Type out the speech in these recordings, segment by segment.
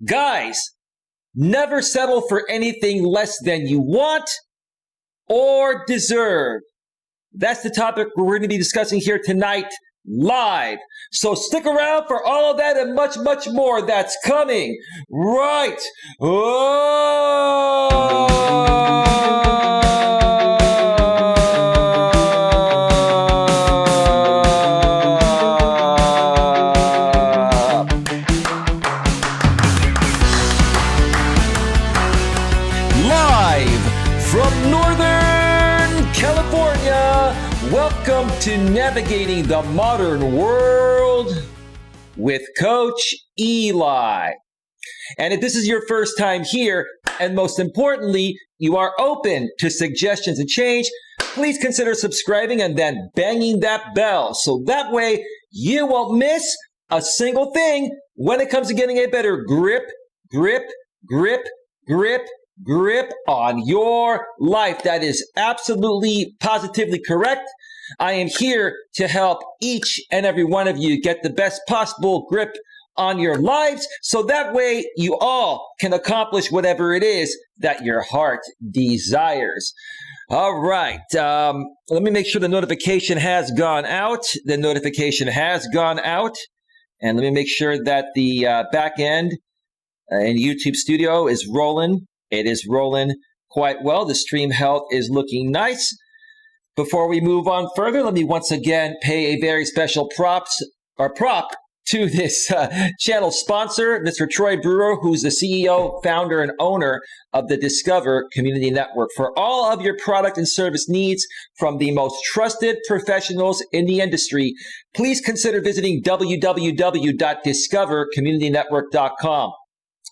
Guys, never settle for anything less than you want or deserve. That's the topic we're going to be discussing here tonight live. So stick around for all of that and much, much more that's coming right. Welcome to Navigating the Modern World with Coach Eli. And if this is your first time here, and most importantly, you are open to suggestions and change, please consider subscribing and then banging that bell. So that way you won't miss a single thing when it comes to getting a better grip on your life. That is absolutely, positively correct. I am here to help each and every one of you get the best possible grip on your lives so that way you all can accomplish whatever it is that your heart desires. All right. Let me make sure the notification has gone out. The notification has gone out. And let me make sure that the back end in YouTube Studio is rolling. It is rolling quite well. The stream health is looking nice. Before we move on further, let me once again pay a very special prop to this channel sponsor, Mr. Troy Brewer, who's the CEO, founder, and owner of the Discover Community Network. For all of your product and service needs from the most trusted professionals in the industry, please consider visiting www.discovercommunitynetwork.com.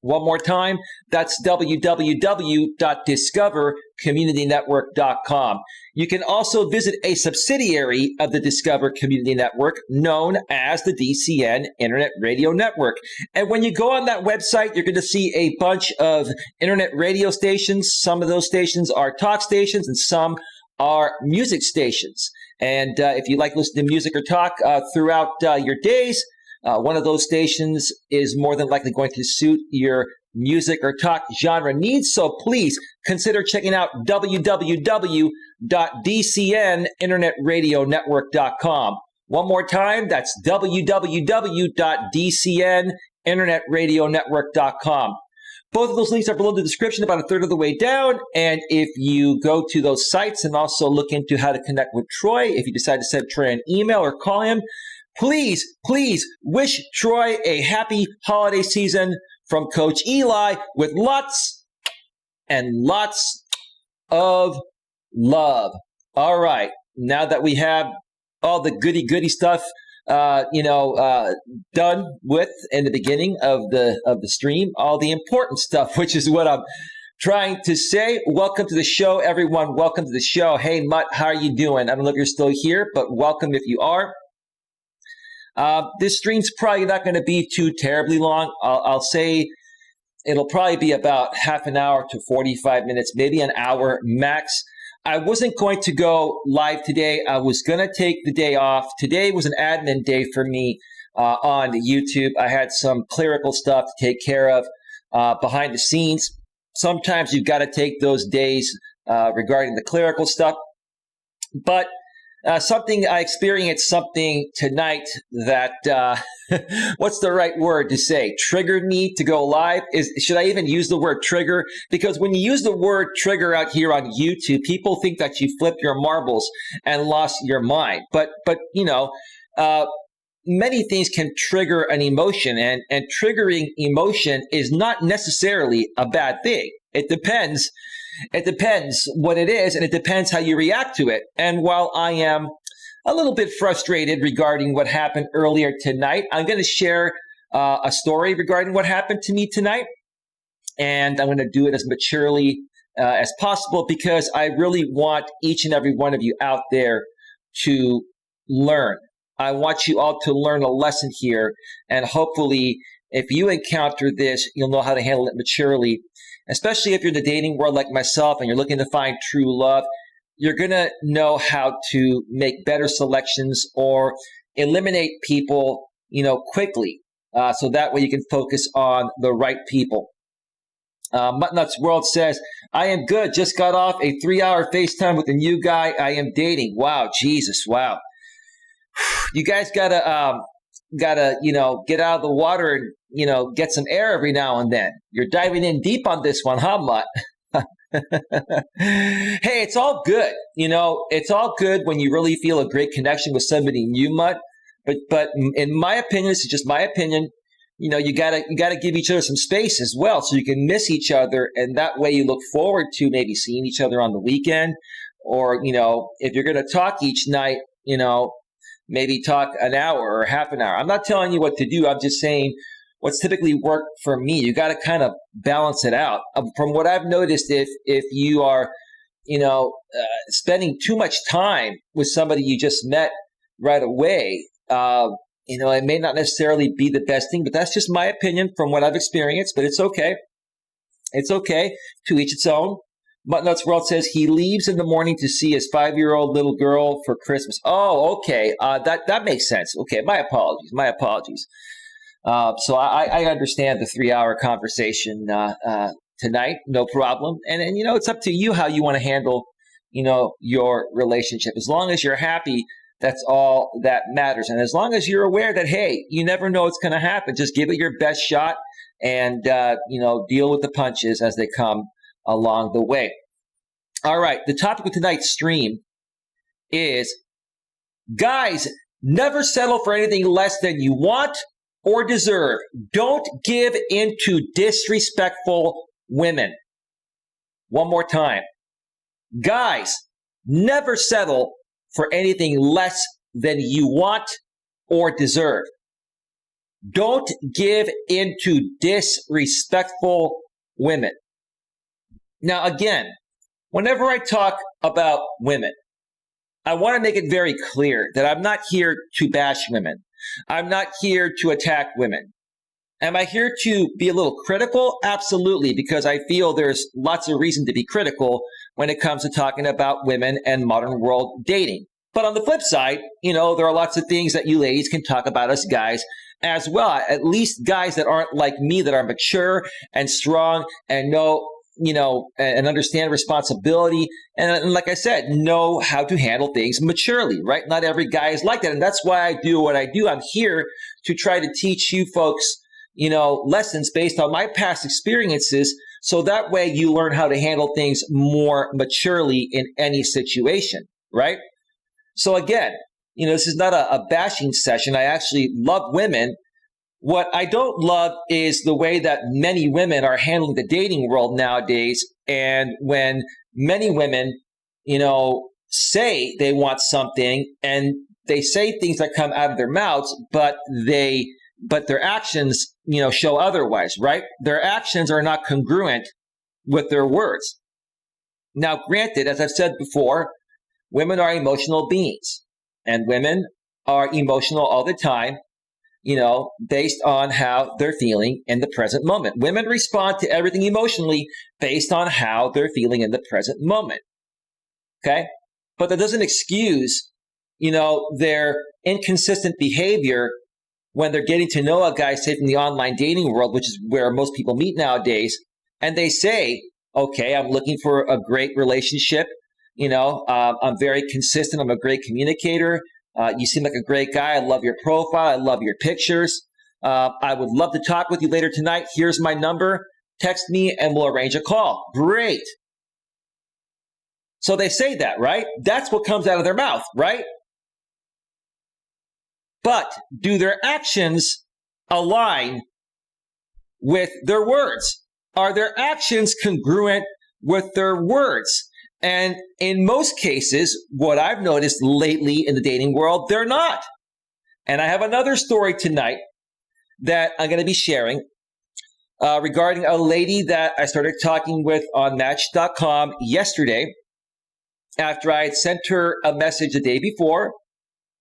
One more time, that's www.discovercommunitynetwork.com. You can also visit a subsidiary of the Discover Community Network known as the DCN Internet Radio Network. And when you go on that website, you're going to see a bunch of internet radio stations. Some of those stations are talk stations and some are music stations. And if you like listening to music or talk throughout your days, one of those stations is more than likely going to suit your music or talk genre needs. So please consider checking out www.dcninternetradionetwork.com. One more time, that's www.dcninternetradionetwork.com. Both of those links are below the description, about a third of the way down. And if you go to those sites and also look into how to connect with Troy, if you decide to send Troy an email or call him, please wish Troy a happy holiday season from Coach Eli with lots and lots of love. All right. Now that we have all the goody stuff, done with in the beginning of the stream, all the important stuff, which is what I'm trying to say. Welcome to the show, everyone. Welcome to the show. Hey, Mutt, how are you doing? I don't know if you're still here, but welcome if you are. This stream's probably not going to be too terribly long. I'll say it'll probably be about half an hour to 45 minutes, maybe an hour max. I wasn't going to go live today. I was going to take the day off. Today was an admin day for me on YouTube. I had some clerical stuff to take care of behind the scenes. Sometimes you've got to take those days regarding the clerical stuff. But I experienced something tonight that, what's the right word to say? Triggered me to go live. Should I even use the word trigger? Because when you use the word trigger out here on YouTube, people think that you flipped your marbles and lost your mind. But many things can trigger an emotion, and triggering emotion is not necessarily a bad thing. It depends. It depends what it is, and it depends how you react to it. And while I am a little bit frustrated regarding what happened earlier tonight, I'm going to share a story regarding what happened to me tonight. And I'm going to do it as maturely as possible because I really want each and every one of you out there to learn. I want you all to learn a lesson here. And hopefully, if you encounter this, you'll know how to handle it maturely. Especially if you're in the dating world like myself and you're looking to find true love, you're going to know how to make better selections or eliminate people, quickly. so that way you can focus on the right people. Muttnuts World says, I am good. Just got off a 3-hour FaceTime with a new guy I am dating. Wow, Jesus, wow. You guys gotta, get out of the water and, get some air every now and then. You're diving in deep on this one, huh, Mutt? Hey, it's all good. It's all good when you really feel a great connection with somebody new, Mutt. But in my opinion, this is just my opinion, you gotta give each other some space as well, so you can miss each other, and that way you look forward to maybe seeing each other on the weekend, or if you're gonna talk each night, maybe talk an hour or half an hour. I'm not telling you what to do. I'm just saying what's typically worked for me. You got to kind of balance it out. From what I've noticed, if you are, spending too much time with somebody you just met right away, it may not necessarily be the best thing, but that's just my opinion from what I've experienced, but it's okay. It's okay. To each its own. Muttnuts World says he leaves in the morning to see his 5-year-old little girl for Christmas. Oh, okay. That makes sense. Okay. My apologies. So I understand the 3-hour conversation, tonight. No problem. And it's up to you how you want to handle, your relationship. As long as you're happy, that's all that matters. And as long as you're aware that, hey, you never know what's going to happen, just give it your best shot and, deal with the punches as they come along the way. All right. The topic of tonight's stream is, guys, never settle for anything less than you want or deserve. Don't give in to disrespectful women. One more time. Guys, never settle for anything less than you want or deserve. Don't give in to disrespectful women. Now, again, whenever I talk about women, I want to make it very clear that I'm not here to bash women. I'm not here to attack women. Am I here to be a little critical? Absolutely, because I feel there's lots of reason to be critical when it comes to talking about women and modern world dating. But on the flip side, there are lots of things that you ladies can talk about us guys as well. At least guys that aren't like me, that are mature and strong and know, and understand responsibility. And like I said, know how to handle things maturely, right? Not every guy is like that. And that's why I do what I do. I'm here to try to teach you folks, lessons based on my past experiences. So that way you learn how to handle things more maturely in any situation, right? So again, this is not a bashing session. I actually love women. What I don't love is the way that many women are handling the dating world nowadays. And when many women, say they want something and they say things that come out of their mouths, but their actions, show otherwise, right? Their actions are not congruent with their words. Now, granted, as I've said before, women are emotional beings, and women are emotional all the time, based on how they're feeling in the present moment. Women respond to everything emotionally based on how they're feeling in the present moment. Okay? But that doesn't excuse, their inconsistent behavior when they're getting to know a guy, say, from the online dating world, which is where most people meet nowadays, and they say, okay, I'm looking for a great relationship. I'm very consistent. I'm a great communicator. You seem like a great guy. I love your profile. I love your pictures. I would love to talk with you later tonight. Here's my number. Text me and we'll arrange a call. Great. So they say that, right? That's what comes out of their mouth, right? But do their actions align with their words? Are their actions congruent with their words? And in most cases, what I've noticed lately in the dating world, they're not. And I have another story tonight that I'm going to be sharing regarding a lady that I started talking with on Match.com yesterday. After I had sent her a message the day before,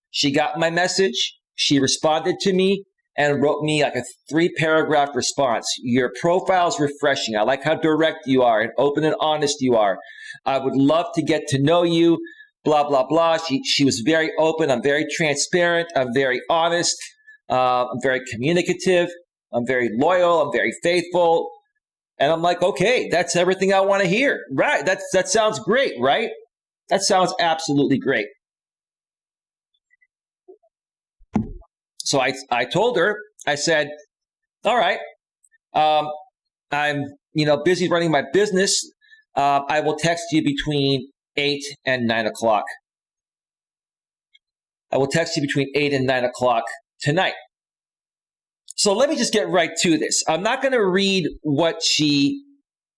she got my message. She responded to me and wrote me like a 3-paragraph response. Your profile's refreshing. I like how direct you are and open and honest you are. I would love to get to know you, blah, blah, blah. She was very open. I'm very transparent. I'm very honest. I'm very communicative. I'm very loyal. I'm very faithful. And I'm like, okay, that's everything I want to hear. Right. That sounds great, right? That sounds absolutely great. So I told her, I said, all right, I'm, busy running my business. I will text you between 8 and 9 o'clock. I will text you between 8 and 9 o'clock tonight. So let me just get right to this. I'm not going to read what she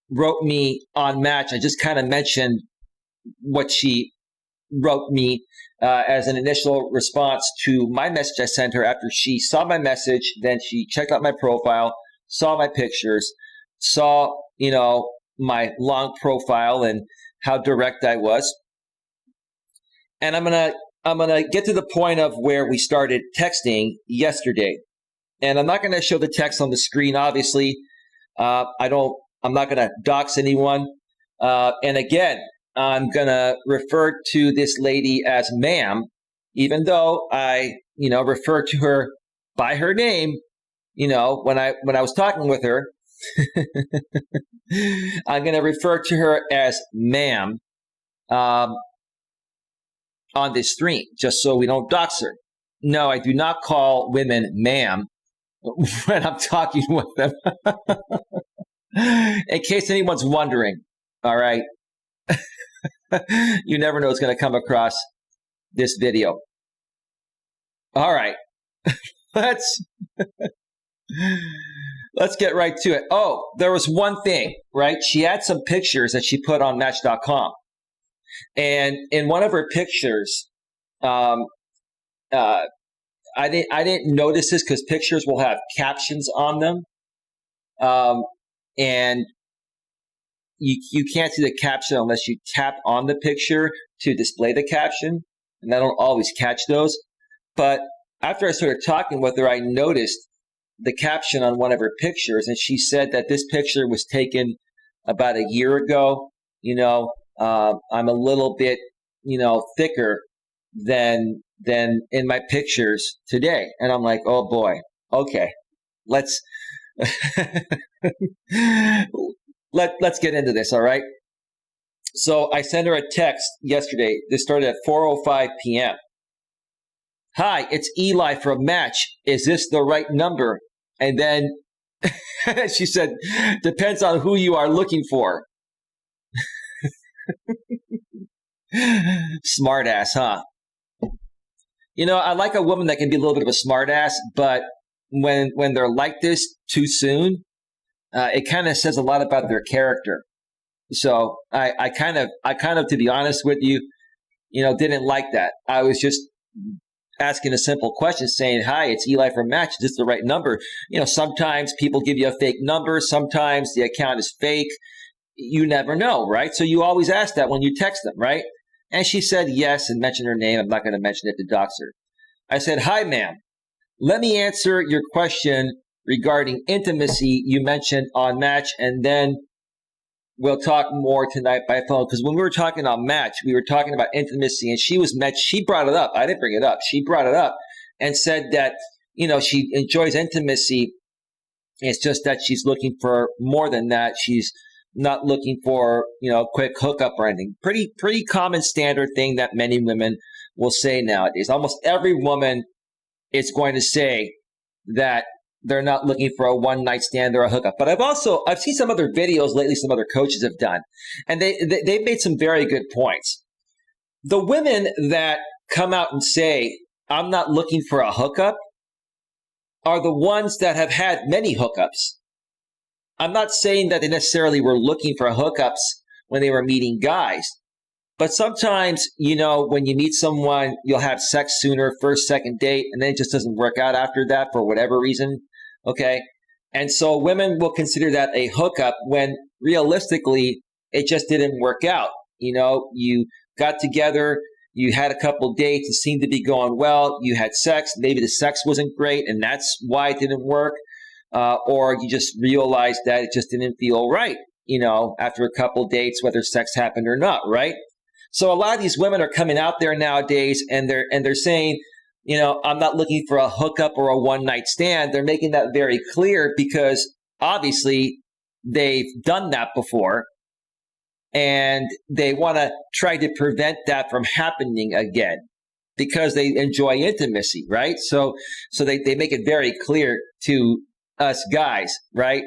wrote me on Match. I just kind of mentioned what she wrote me as an initial response to my message I sent her after she saw my message. Then she checked out my profile, saw my pictures, saw, my long profile and how direct I was. And I'm gonna get to the point of where we started texting yesterday. And I'm not going to show the text on the screen, obviously. I'm not going to dox anyone. And again, I'm going to refer to this lady as ma'am, even though I, refer to her by her name, when I was talking with her. I'm going to refer to her as ma'am on this stream, just so we don't dox her. No, I do not call women ma'am when I'm talking with them. In case anyone's wondering, all right? You never know what's going to come across this video. All right. Let's get right to it. Oh, there was one thing, right? She had some pictures that she put on Match.com. And in one of her pictures, I didn't notice this because pictures will have captions on them, and you can't see the caption unless you tap on the picture to display the caption, and I don't always catch those. But after I started talking with her, I noticed the caption on one of her pictures, and she said that this picture was taken about a year ago. I'm a little bit, thicker than in my pictures today. And I'm like, oh boy, okay, let's let's get into this. All right. So I sent her a text yesterday. This started at 4:05 p.m. Hi, it's Eli from Match. Is this the right number? And then she said, depends on who you are looking for. Smart ass, huh? I like a woman that can be a little bit of a smart ass, but when they're like this too soon, it kind of says a lot about their character. So I kind of, to be honest with you, didn't like that. I was just asking a simple question saying, hi, it's Eli from Match. Is this the right number? Sometimes people give you a fake number. Sometimes the account is fake. You never know, right? So you always ask that when you text them, right? And she said yes and mentioned her name. I'm not going to mention it to dox her. I said, hi, ma'am. Let me answer your question regarding intimacy you mentioned on Match, and then we'll talk more tonight by phone. Because when we were talking on Match, we were talking about intimacy, and she brought it up. I didn't bring it up. She brought it up and said that, she enjoys intimacy. It's just that she's looking for more than that. She's not looking for, quick hookup or anything. Pretty common standard thing that many women will say nowadays. Almost every woman is going to say that they're not looking for a one-night stand or a hookup. But I've seen some other videos lately some other coaches have done, and they've made some very good points. The women that come out and say, I'm not looking for a hookup, are the ones that have had many hookups. I'm not saying that they necessarily were looking for hookups when they were meeting guys, but sometimes, when you meet someone, you'll have sex sooner, first, second date, and then it just doesn't work out after that for whatever reason. Okay. And so women will consider that a hookup when realistically it just didn't work out. You got together, you had a couple dates, it seemed to be going well, you had sex, maybe the sex wasn't great and that's why it didn't work. Or you just realized that it just didn't feel right, after a couple dates, whether sex happened or not, right? So a lot of these women are coming out there nowadays and they're saying, I'm not looking for a hookup or a one night stand. They're making that very clear because obviously they've done that before and they want to try to prevent that from happening again because they enjoy intimacy, right? So they make it very clear to us guys, right?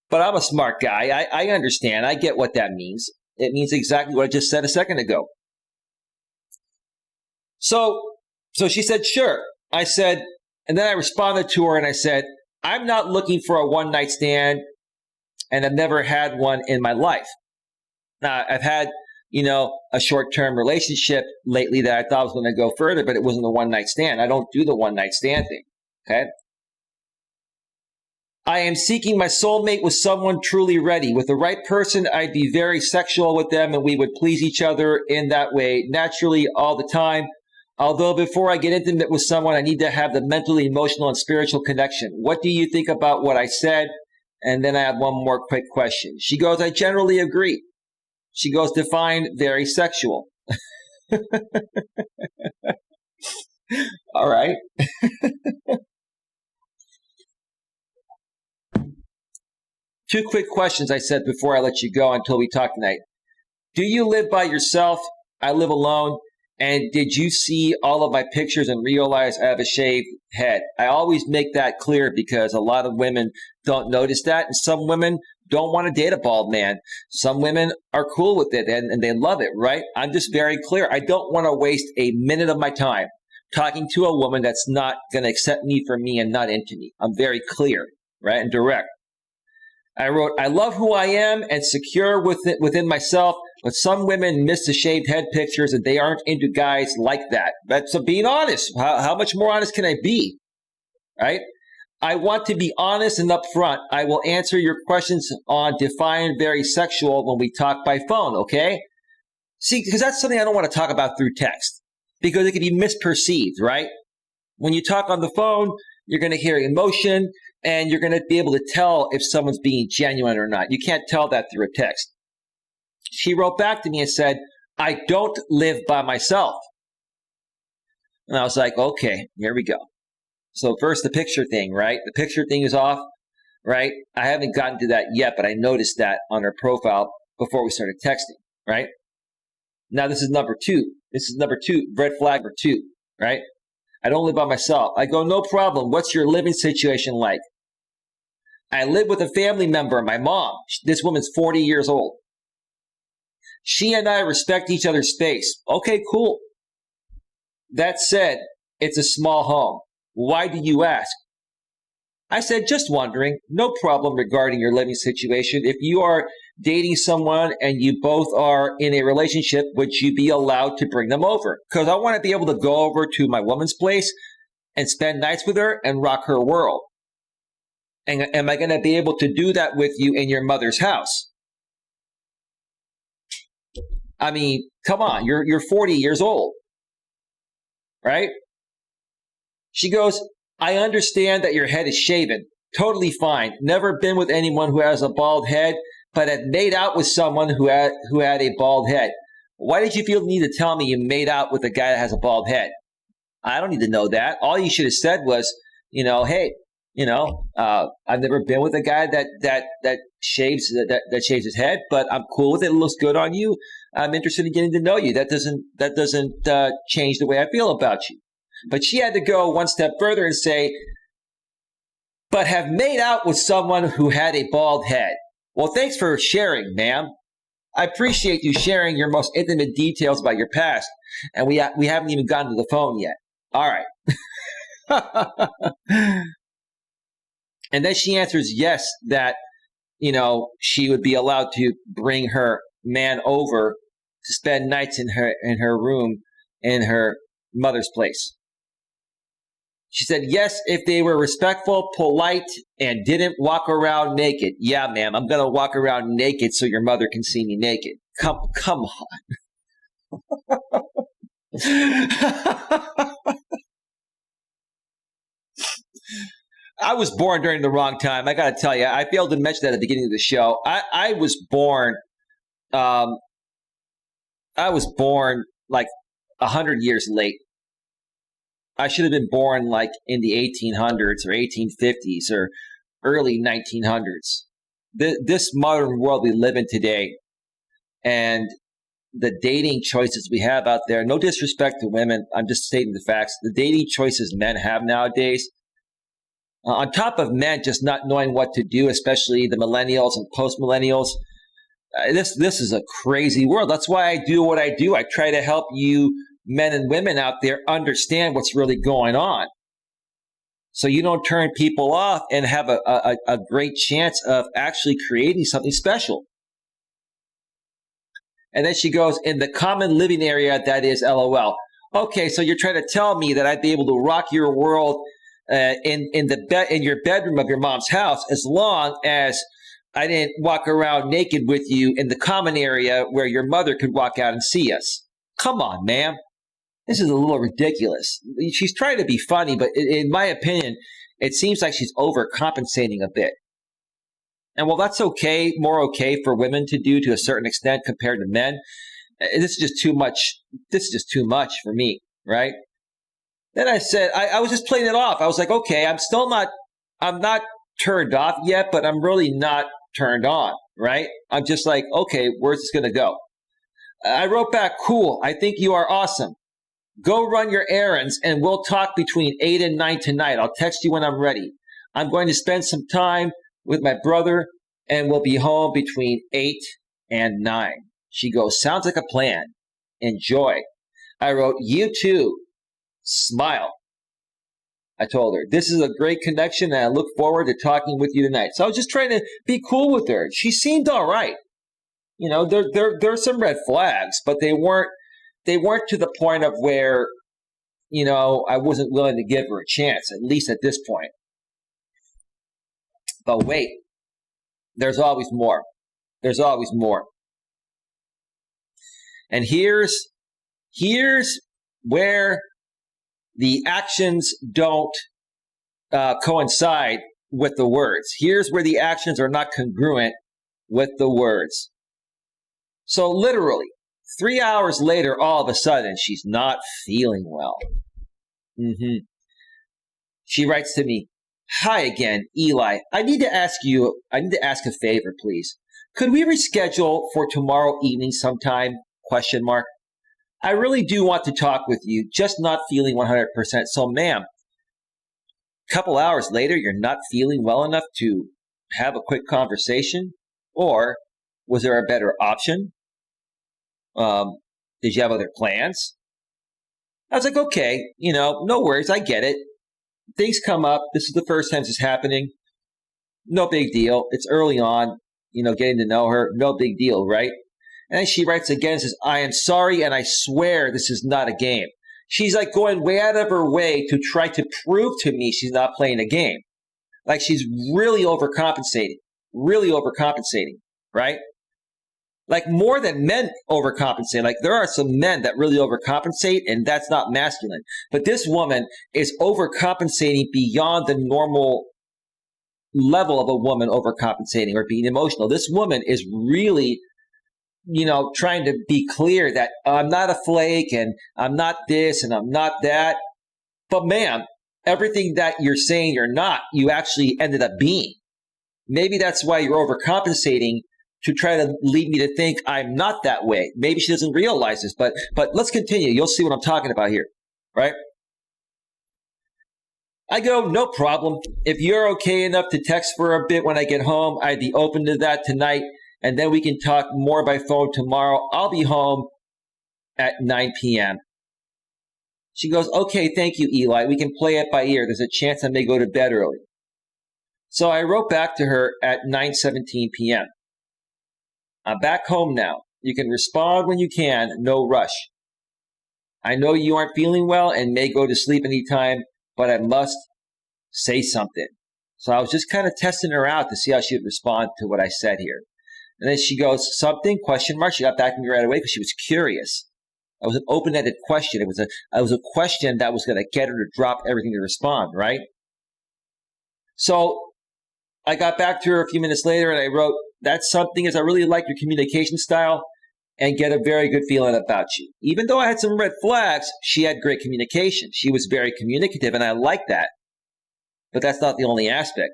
But I'm a smart guy. I understand. I get what that means. It means exactly what I just said a second ago. So she said, sure. I said, and then I responded to her and I said, I'm not looking for a one night stand and I've never had one in my life. Now, I've had, a short-term relationship lately that I thought was going to go further, but it wasn't a one-night stand. I don't do the one-night stand thing, okay? I am seeking my soulmate with someone truly ready. With the right person, I'd be very sexual with them and we would please each other in that way naturally all the time. Although before I get intimate with someone, I need to have the mental, emotional, and spiritual connection. What do you think about what I said? And then I have one more quick question. She goes, I generally agree. She goes, define very sexual. All right. Two quick questions I said before I let you go until we talk tonight. Do you live by yourself? I live alone. And did you see all of my pictures and realize I have a shaved head? I always make that clear because a lot of women don't notice that. And some women don't want to date a bald man. Some women are cool with it and they love it, right? I'm just very clear. I don't want to waste a minute of my time talking to a woman that's not going to accept me for me and not into me. I'm very clear, right? And direct. I wrote, I love who I am and secure within myself, but some women miss the shaved head pictures and they aren't into guys like that. That's being honest. How much more honest can I be? Right? I want to be honest and upfront. I will answer your questions on define very sexual when we talk by phone, okay? See, because that's something I don't want to talk about through text because it can be misperceived, right? When you talk on the phone, you're going to hear emotion and you're going to be able to tell if someone's being genuine or not. You can't tell that through a text. She wrote back to me and said, I don't live by myself. And I was like, okay, here we go. So first the picture thing, right? The picture thing is off, right? I haven't gotten to that yet, but I noticed that on her profile before we started texting, right? Now this is number two. This is number two, red flag number two, right? I don't live by myself. I go, no problem. What's your living situation like? I live with a family member, my mom. This woman's 40 years old. She and I respect each other's space. Okay, cool. That said, it's a small home. Why do you ask? I said, just wondering. No problem regarding your living situation. If you are dating someone and you both are in a relationship, would you be allowed to bring them over? Because I want to be able to go over to my woman's place and spend nights with her and rock her world. And am I going to be able to do that with you in your mother's house? I mean, come on, you're 40 years old, right? She goes, I understand that your head is shaven. Totally fine. Never been with anyone who has a bald head, but had made out with someone who had a bald head. Why did you feel the need to tell me you made out with a guy that has a bald head? I don't need to know that. All you should have said was, hey, I've never been with a guy that shaves his head, but I'm cool with it. It looks good on you. I'm interested in getting to know you. That doesn't change the way I feel about you. But she had to go one step further and say, but have made out with someone who had a bald head. Well, thanks for sharing, ma'am. I appreciate you sharing your most intimate details about your past. And we haven't even gotten to the phone yet. All right. And then she answers yes, that, she would be allowed to bring her man over to spend nights in her room in her mother's place. She said, yes, if they were respectful, polite, and didn't walk around naked. Yeah, ma'am, I'm going to walk around naked so your mother can see me naked. Come on. I was born during the wrong time. I got to tell you, I failed to mention that at the beginning of the show. I was born like 100 years late. I should have been born like in the 1800s or 1850s or early 1900s. This modern world we live in today, and the dating choices we have out there, no disrespect to women, I'm just stating the facts. The dating choices men have nowadays, on top of men just not knowing what to do, especially the millennials and post-millennials, this is a crazy world. That's why I do what I do. I try to help you men and women out there understand what's really going on, so you don't turn people off and have a great chance of actually creating something special. And then she goes, in the common living area, that is LOL. Okay, so you're trying to tell me that I'd be able to rock your world in your bedroom of your mom's house, as long as I didn't walk around naked with you in the common area where your mother could walk out and see us. Come on, ma'am. This is a little ridiculous. She's trying to be funny, but in my opinion, it seems like she's overcompensating a bit. And while that's okay, more okay for women to do to a certain extent compared to men, this is just too much. This is just too much for me, right? Then I said, I was just playing it off. I was like, okay, I'm not turned off yet, but I'm really not turned on, right? I'm just like, okay, where's this going to go? I wrote back, cool, I think you are awesome. Go run your errands and we'll talk between 8 and 9 tonight. I'll text you when I'm ready. I'm going to spend some time with my brother and we'll be home between 8 and 9. She goes, sounds like a plan. Enjoy. I wrote, you too. Smile. I told her, this is a great connection and I look forward to talking with you tonight. So I was just trying to be cool with her. She seemed all right. You know, there's some red flags, but they weren't to the point of where, you know, I wasn't willing to give her a chance, at least at this point. But wait, there's always more. There's always more. And here's where the actions don't coincide with the words. Here's where the actions are not congruent with the words. So literally, 3 hours later, all of a sudden, she's not feeling well. She writes to me, hi again, Eli. I need to ask a favor, please. Could we reschedule for tomorrow evening sometime? ? I really do want to talk with you, just not feeling 100%. So, ma'am, a couple hours later, you're not feeling well enough to have a quick conversation? Or was there a better option? Did you have other plans? I was like, okay, you know, no worries. I get it. Things come up. This is the first time this is happening. No big deal. It's early on, you know, getting to know her. No big deal, right? And then she writes again and says, I am sorry and I swear this is not a game. She's like going way out of her way to try to prove to me she's not playing a game. Like she's really overcompensating, right? Like more than men overcompensate. Like there are some men that really overcompensate and that's not masculine. But this woman is overcompensating beyond the normal level of a woman overcompensating or being emotional. This woman is really, you know, trying to be clear that I'm not a flake and I'm not this and I'm not that. But ma'am, everything that you're saying you're not, you actually ended up being. Maybe that's why you're overcompensating, to try to lead me to think I'm not that way. Maybe she doesn't realize this, but let's continue. You'll see what I'm talking about here, right? I go, no problem. If you're okay enough to text for a bit when I get home, I'd be open to that tonight, and then we can talk more by phone tomorrow. I'll be home at 9 p.m. She goes, okay, thank you, Eli. We can play it by ear. There's a chance I may go to bed early. So I wrote back to her at 9:17 p.m. I'm back home now. You can respond when you can, no rush. I know you aren't feeling well and may go to sleep anytime, but I must say something. So I was just kind of testing her out to see how she would respond to what I said here. And then she goes, something, ? She got back to me right away because she was curious. It was an open-ended question. It was a question that was going to get her to drop everything to respond, right? So I got back to her a few minutes later and I wrote, that something is I really like your communication style. and get a very good feeling about you. Even though I had some red flags, she had great communication. She was very communicative, and I like that. But that's not the only aspect.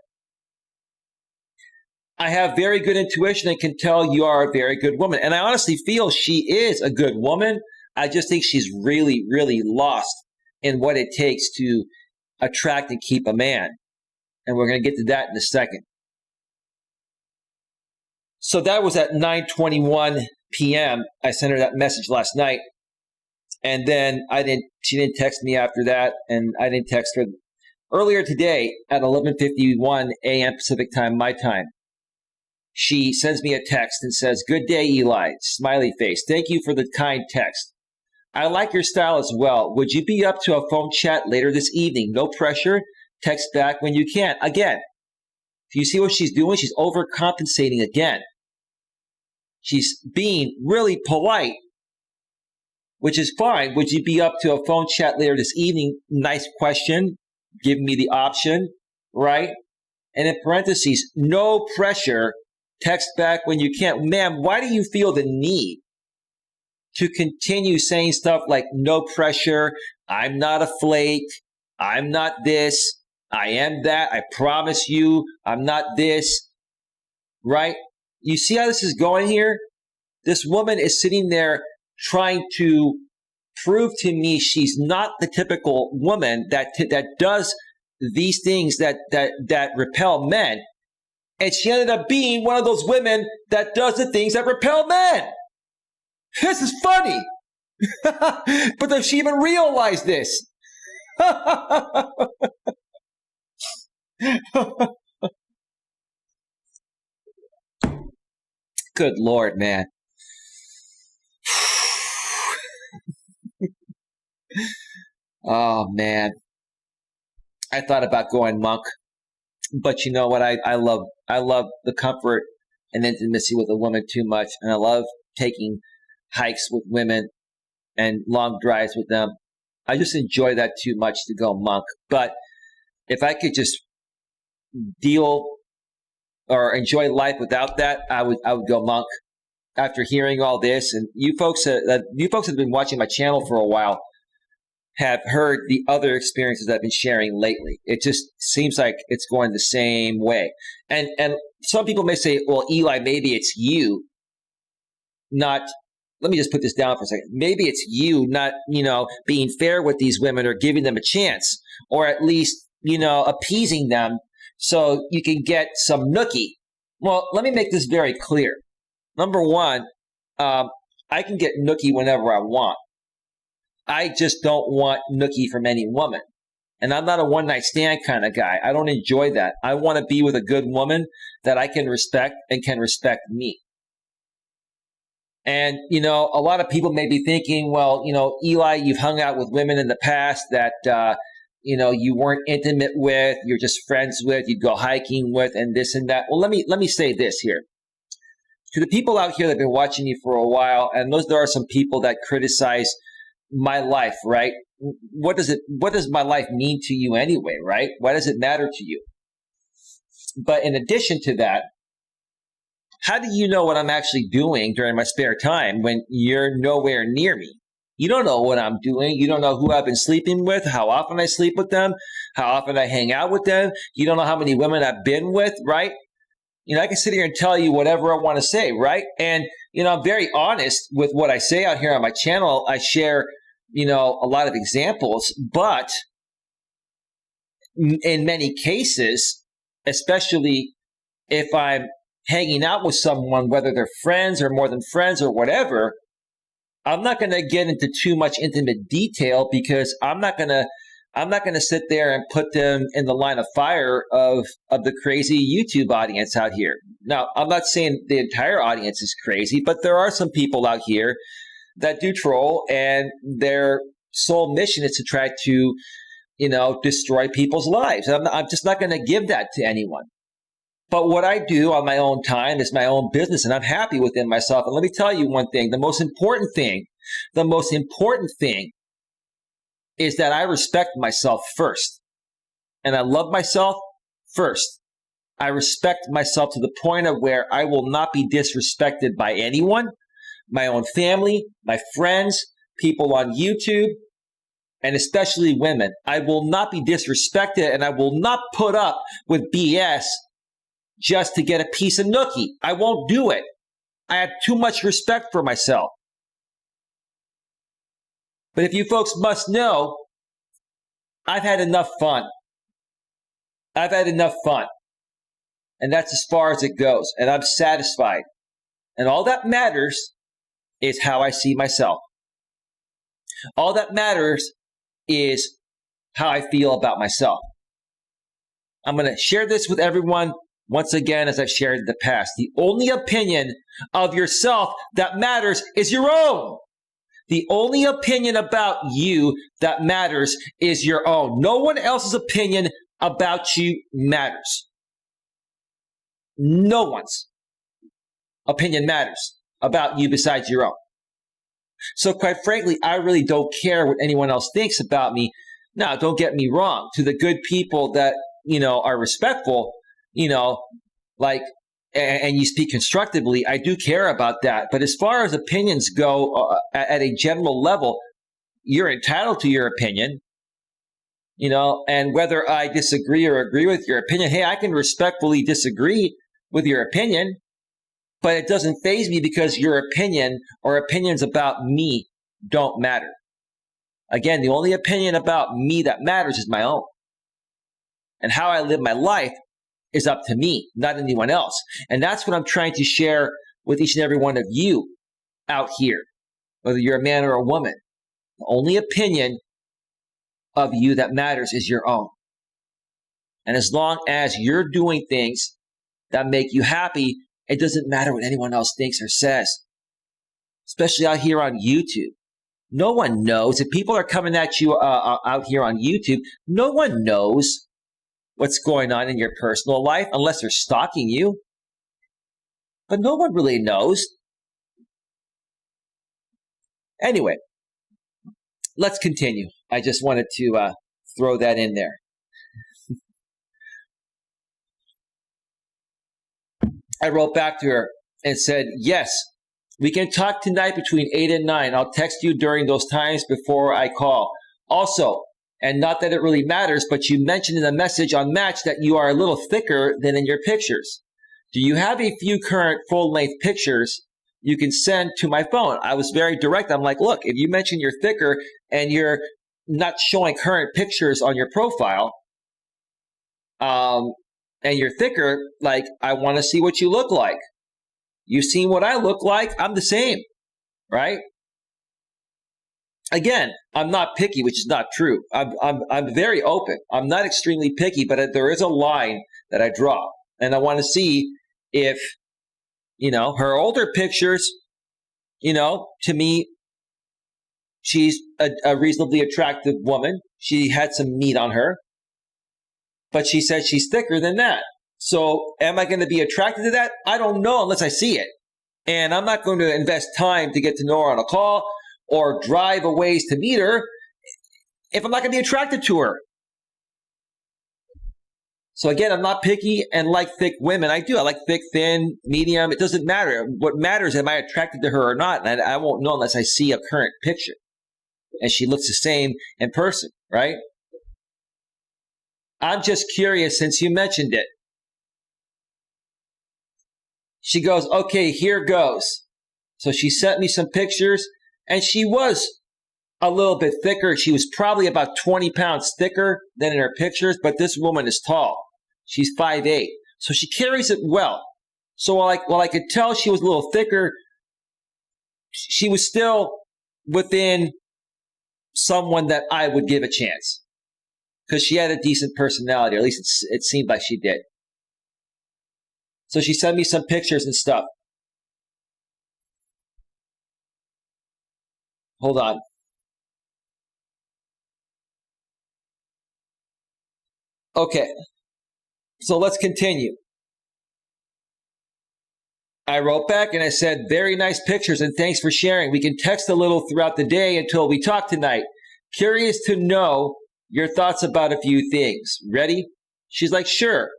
I have very good intuition and can tell you are a very good woman. And I honestly feel she is a good woman. I just think she's really, really lost in what it takes to attract and keep a man. And we're going to get to that in a second. So that was at 9:21 p.m. I sent her that message last night. And then she didn't text me after that. And I didn't text her earlier today at 11:51 a.m. Pacific time, my time. She sends me a text and says, "Good day, Eli." Smiley face. "Thank you for the kind text. I like your style as well. Would you be up to a phone chat later this evening? No pressure. Text back when you can." Again, do you see what she's doing? She's overcompensating again. She's being really polite, which is fine. Would you be up to a phone chat later this evening? Nice question. Give me the option, right? And in parentheses, no pressure. Text back when you can. Ma'am, why do you feel the need to continue saying stuff like no pressure, I'm not a flake, I'm not this, I am that, I promise you, I'm not this, right? You see how this is going here? This woman is sitting there trying to prove to me she's not the typical woman that does these things that repel men. And she ended up being one of those women that does the things that repel men. This is funny. But does she even realize this? Good Lord, man. Oh, man. I thought about going monk. But you know what? I love the comfort and intimacy with a woman too much. And I love taking hikes with women and long drives with them. I just enjoy that too much to go monk. But if I could just deal or enjoy life without that, I would go monk. After hearing all this, and you folks have been watching my channel for a while have heard the other experiences I've been sharing lately. It just seems like it's going the same way. And some people may say, well, Eli, maybe it's you not, let me just put this down for a second. Maybe it's you not, being fair with these women or giving them a chance, or at least, appeasing them so you can get some nookie. Well, let me make this very clear. Number one, I can get nookie whenever I want. I just don't want nookie from any woman. And I'm not a one-night stand kind of guy. I don't enjoy that. I want to be with a good woman that I can respect and can respect me. And, a lot of people may be thinking, well, Eli, you've hung out with women in the past that, you weren't intimate with, you're just friends with, you'd go hiking with, and this and that. Well, let me say this here. To the people out here that have been watching me for a while, and there are some people that criticize my life, right? What does my life mean to you anyway, right? Why does it matter to you? But in addition to that, how do you know what I'm actually doing during my spare time when you're nowhere near me? You don't know what I'm doing. You don't know who I've been sleeping with, how often I sleep with them, how often I hang out with them. You don't know how many women I've been with, right? I can sit here and tell you whatever I want to say, right? And, I'm very honest with what I say out here on my channel. I share, a lot of examples, but in many cases, especially if I'm hanging out with someone, whether they're friends or more than friends or whatever, I'm not going to get into too much intimate detail because I'm not going to sit there and put them in the line of fire of the crazy YouTube audience out here. Now, I'm not saying the entire audience is crazy, but there are some people out here that do troll, and their sole mission is to try to, destroy people's lives. I'm just not going to give that to anyone. But what I do on my own time is my own business, and I'm happy within myself. And let me tell you one thing, the most important thing is that I respect myself first. And I love myself first. I respect myself to the point of where I will not be disrespected by anyone. my own family, my friends, people on YouTube, and especially women. I will not be disrespected, and I will not put up with BS just to get a piece of nookie. I won't do it. I have too much respect for myself. But if you folks must know, I've had enough fun. I've had enough fun. And that's as far as it goes. And I'm satisfied. And all that matters is how I see myself. All that matters is how I feel about myself. I'm going to share this with everyone once again, as I've shared in the past. The only opinion of yourself that matters is your own. The only opinion about you that matters is your own. No one else's opinion about you matters. No one's opinion matters about you besides your own. So quite frankly, I really don't care what anyone else thinks about me. Now, don't get me wrong. To the good people that, are respectful, and you speak constructively, I do care about that. But as far as opinions go at a general level, you're entitled to your opinion, and whether I disagree or agree with your opinion, hey, I can respectfully disagree with your opinion, but it doesn't faze me because your opinion or opinions about me don't matter. Again, the only opinion about me that matters is my own. And how I live my life is up to me, not anyone else. And that's what I'm trying to share with each and every one of you out here, whether you're a man or a woman. The only opinion of you that matters is your own. And as long as you're doing things that make you happy, it doesn't matter what anyone else thinks or says, especially out here on YouTube. No one knows. If people are coming at you out here on YouTube, no one knows what's going on in your personal life unless they're stalking you. But no one really knows. Anyway, let's continue. I just wanted to throw that in there. I wrote back to her and said, yes, we can talk tonight between 8 and 9. I'll text you during those times before I call. Also, and not that it really matters, but you mentioned in the message on Match that you are a little thicker than in your pictures. Do you have a few current full-length pictures you can send to my phone? I was very direct. I'm like, look, if you mention you're thicker and you're not showing current pictures on your profile, and you're thicker, like, I want to see what you look like. You've seen what I look like. I'm the same, right? Again, I'm not picky, which is not true. I'm very open. I'm not extremely picky, but there is a line that I draw. And I want to see if, her older pictures, to me, she's a reasonably attractive woman. She had some meat on her. But she said she's thicker than that. So am I going to be attracted to that? I don't know unless I see it. And I'm not going to invest time to get to know her on a call or drive a ways to meet her if I'm not going to be attracted to her. So again, I'm not picky and like thick women. I do. I like thick, thin, medium. It doesn't matter. What matters is am I attracted to her or not? And I won't know unless I see a current picture. And she looks the same in person, right? I'm just curious since you mentioned it. She goes, okay, here goes. So she sent me some pictures, and she was a little bit thicker. She was probably about 20 pounds thicker than in her pictures, but this woman is tall. She's 5'8". So she carries it well. So while I could tell she was a little thicker, she was still within someone that I would give a chance. Because she had a decent personality, or at least it seemed like she did. So she sent me some pictures and stuff. Hold on. Okay. So let's continue. I wrote back and I said, very nice pictures and thanks for sharing. We can text a little throughout the day until we talk tonight. Curious to know your thoughts about a few things. Ready? She's like, sure.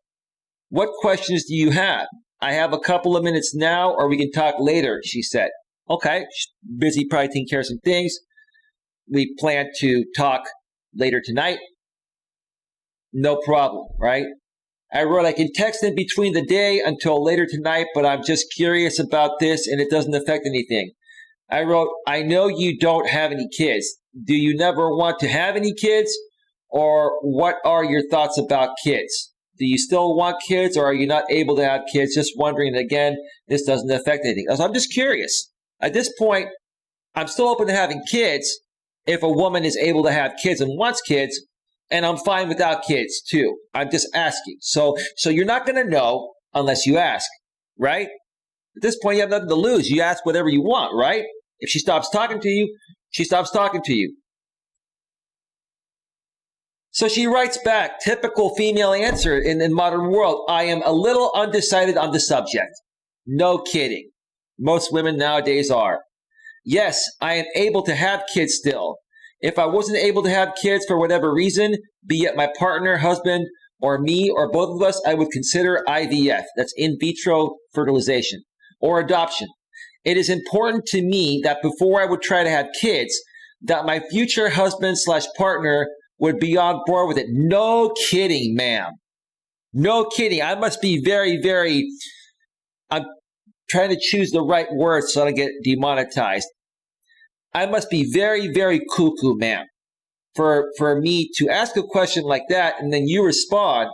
What questions do you have? I have a couple of minutes now, or we can talk later, she said. Okay, she's busy probably taking care of some things. We plan to talk later tonight. No problem, right? I wrote, I can text in between the day until later tonight, but I'm just curious about this and it doesn't affect anything. I wrote, I know you don't have any kids. Do you never want to have any kids? Or what are your thoughts about kids? Do you still want kids or are you not able to have kids? Just wondering. Again, this doesn't affect anything. So I'm just curious. At this point, I'm still open to having kids if a woman is able to have kids and wants kids, and I'm fine without kids too. I'm just asking. So you're not going to know unless you ask, right? At this point, you have nothing to lose. You ask whatever you want, right? If she stops talking to you, she stops talking to you. So she writes back, typical female answer in the modern world. I am a little undecided on the subject. No kidding. Most women nowadays are. Yes, I am able to have kids still. If I wasn't able to have kids for whatever reason, be it my partner, husband, or me, or both of us, I would consider IVF. That's in vitro fertilization or adoption. It is important to me that before I would try to have kids, that my future husband / partner would be on board with it. No kidding, ma'am. No kidding. I must be very, very, I'm trying to choose the right words so I don't get demonetized. I must be very, very cuckoo, ma'am, for me to ask a question like that and then you respond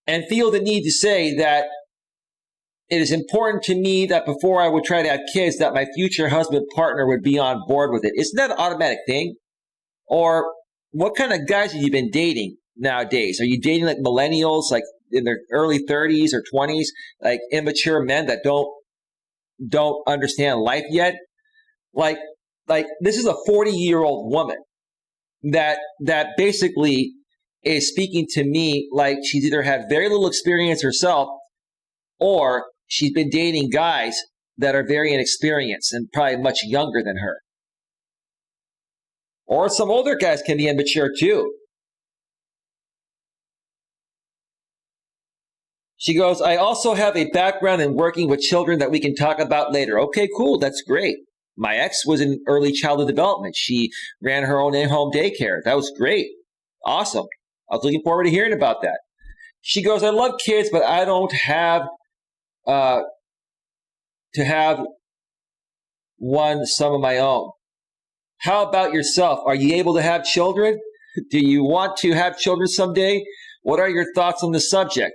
and feel the need to say that it is important to me that before I would try to have kids, that my future husband partner would be on board with it. Isn't that an automatic thing? Or what kind of guys have you been dating nowadays? Are you dating like millennials, like in their early 30s or 20s, like immature men that don't understand life yet? Like this is a 40-year-old woman that basically is speaking to me like she's either had very little experience herself or she's been dating guys that are very inexperienced and probably much younger than her. Or some older guys can be immature too. She goes, I also have a background in working with children that we can talk about later. Okay, cool. That's great. My ex was in early childhood development. She ran her own in-home daycare. That was great. Awesome. I was looking forward to hearing about that. She goes, I love kids, but I don't have to have some of my own. How about yourself? Are you able to have children? Do you want to have children someday? What are your thoughts on the subject?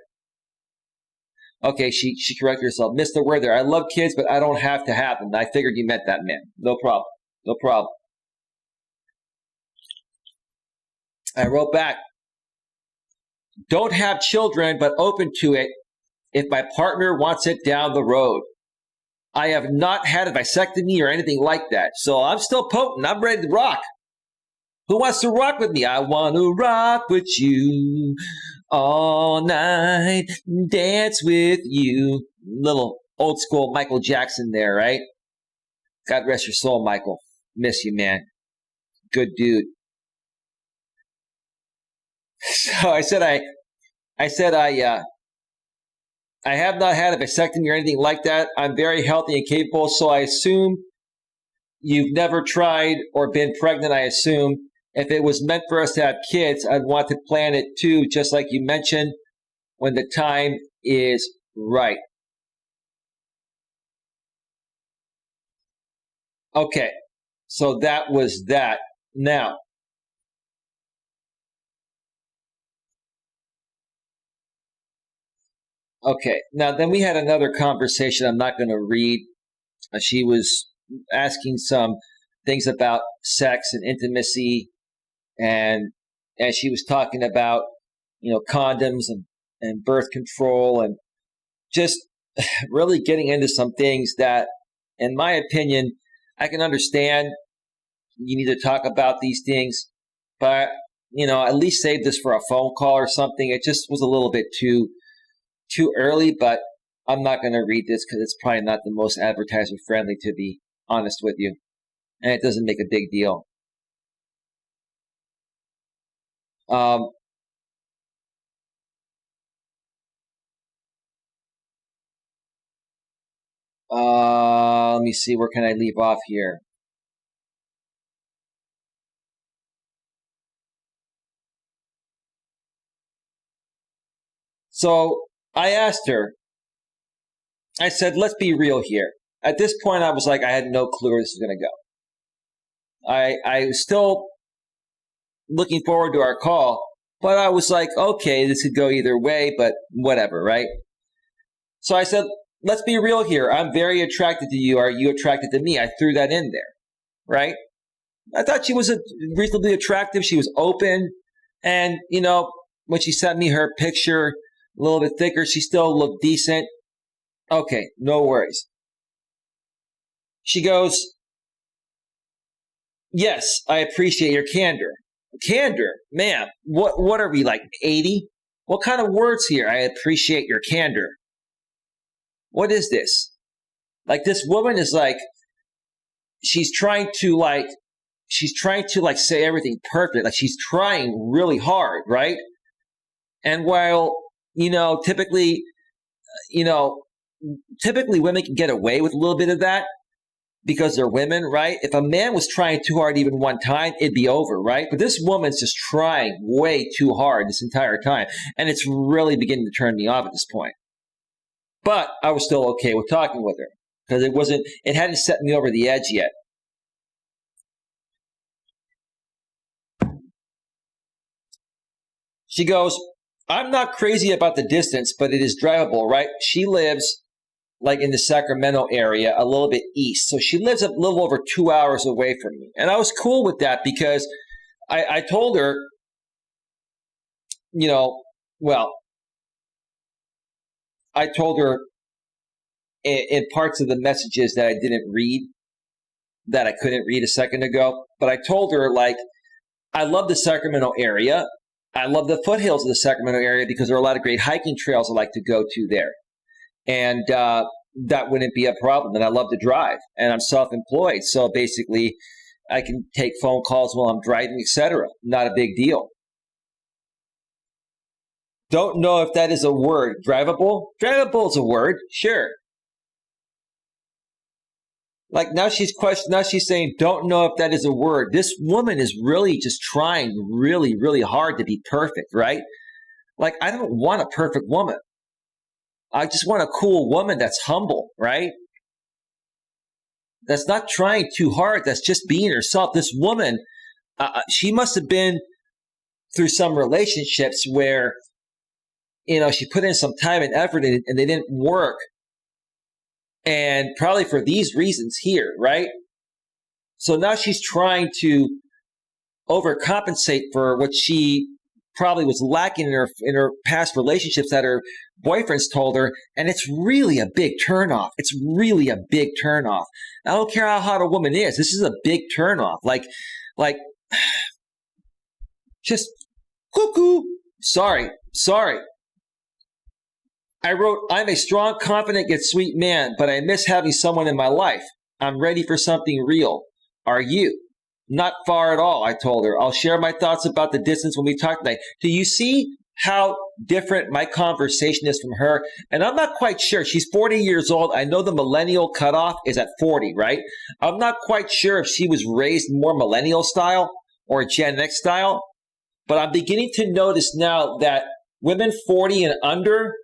Okay, she corrected herself. Missed the word there. I love kids, but I don't have to have them. I figured you meant that, man. No problem. No problem. I wrote back, don't have children, but open to it if my partner wants it down the road. I have not had a vasectomy or anything like that, so I'm still potent. I'm ready to rock. Who wants to rock with me? I want to rock with you all night, dance with you. Little old school Michael Jackson there, right? God rest your soul, Michael. Miss you, man. Good dude. So I said I have not had a vasectomy or anything like that. I'm very healthy and capable, so I assume you've never tried or been pregnant, I assume. If it was meant for us to have kids, I'd want to plan it too, just like you mentioned, when the time is right. Okay, so that was that. Now, okay, now then we had another conversation I'm not going to read. She was asking some things about sex and intimacy, and she was talking about, condoms and birth control and just really getting into some things that, in my opinion, I can understand. You need to talk about these things, but, at least save this for a phone call or something. It just was a little bit too early, but I'm not going to read this because it's probably not the most advertiser friendly, to be honest with you. And it doesn't make a big deal. Um, let me see, where can I leave off here? So I asked her, I said, let's be real here. At this point, I was like, I had no clue where this was going to go. I was still looking forward to our call, but I was like, okay, this could go either way, but whatever, right? So I said, let's be real here. I'm very attracted to you. Are you attracted to me? I threw that in there, right? I thought she was reasonably attractive. She was open. And, when she sent me her picture, a little bit thicker, she still looked decent. Okay, no worries. She goes, yes, I appreciate your candor. Candor? Ma'am, what are we, like 80? What kind of words here? I appreciate your candor. What is this? Like, this woman is like, she's trying to say everything perfect. Like, she's trying really hard, right? And while, typically women can get away with a little bit of that because they're women, right? If a man was trying too hard even one time, it'd be over, right? But this woman's just trying way too hard this entire time. And it's really beginning to turn me off at this point. But I was still okay with talking with her because it hadn't set me over the edge yet. She goes, I'm not crazy about the distance, but it is drivable, right? She lives like in the Sacramento area, a little bit east. So she lives a little over 2 hours away from me. And I was cool with that because I told her, I told her in parts of the messages that I didn't read, that I couldn't read a second ago, but I told her, like, I love the Sacramento area. I love the foothills of the Sacramento area because there are a lot of great hiking trails I like to go to there. And that wouldn't be a problem. And I love to drive. And I'm self-employed. So basically, I can take phone calls while I'm driving, etc. Not a big deal. Don't know if that is a word. Drivable? Drivable is a word. Sure. Like, now she's saying, don't know if that is a word. This woman is really just trying really, really hard to be perfect, right? Like, I don't want a perfect woman. I just want a cool woman that's humble, right? That's not trying too hard. That's just being herself. This woman, she must have been through some relationships where, she put in some time and effort and they didn't work. And probably for these reasons here, right? So now she's trying to overcompensate for what she probably was lacking in her past relationships that her boyfriends told her, and it's really a big turnoff. It's really a big turnoff. I don't care how hot a woman is. This is a big turnoff. Like, just cuckoo. Sorry. I wrote, I'm a strong, confident, yet sweet man, but I miss having someone in my life. I'm ready for something real. Are you? Not far at all, I told her. I'll share my thoughts about the distance when we talk tonight. Do you see how different my conversation is from her? And I'm not quite sure. She's 40 years old. I know the millennial cutoff is at 40, right? I'm not quite sure if she was raised more millennial style or Gen X style, but I'm beginning to notice now that women 40 and under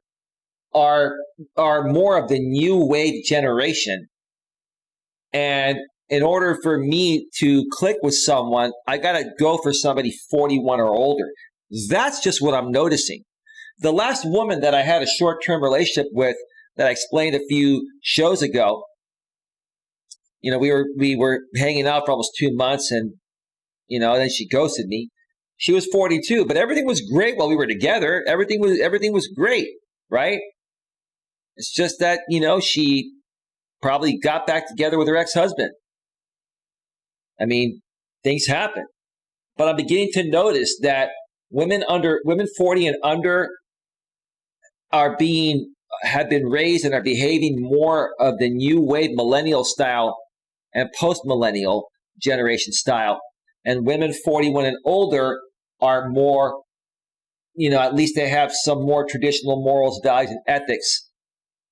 are more of the new wave generation. And in order for me to click with someone, I got to go for somebody 41 or older. That's just what I'm noticing. The last woman that I had a short-term relationship with that I explained a few shows ago, we were hanging out for almost 2 months and, then she ghosted me. She was 42, but everything was great while we were together. Everything was great, right? It's just that, she probably got back together with her ex-husband. I mean, things happen. But I'm beginning to notice that women 40 and under have been raised and are behaving more of the new wave millennial style and post-millennial generation style. And women 41 and older are more, at least they have some more traditional morals, values, and ethics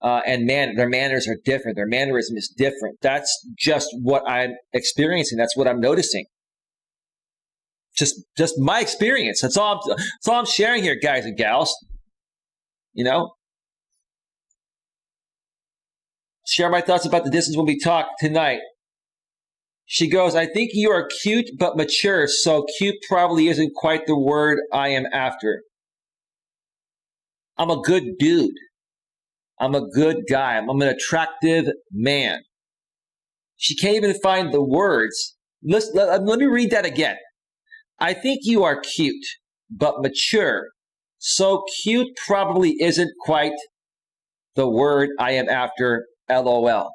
and their manners are different. Their mannerism is different. That's just what I'm experiencing. That's what I'm noticing. Just my experience. That's all I'm sharing here, guys and gals. Share my thoughts about the distance when we talk tonight. She goes, I think you are cute but mature, so cute probably isn't quite the word I am after. I'm a good dude. I'm a good guy. I'm an attractive man. She can't even find the words. Let me read that again. I think you are cute but mature, so cute probably isn't quite the word I am after, LOL.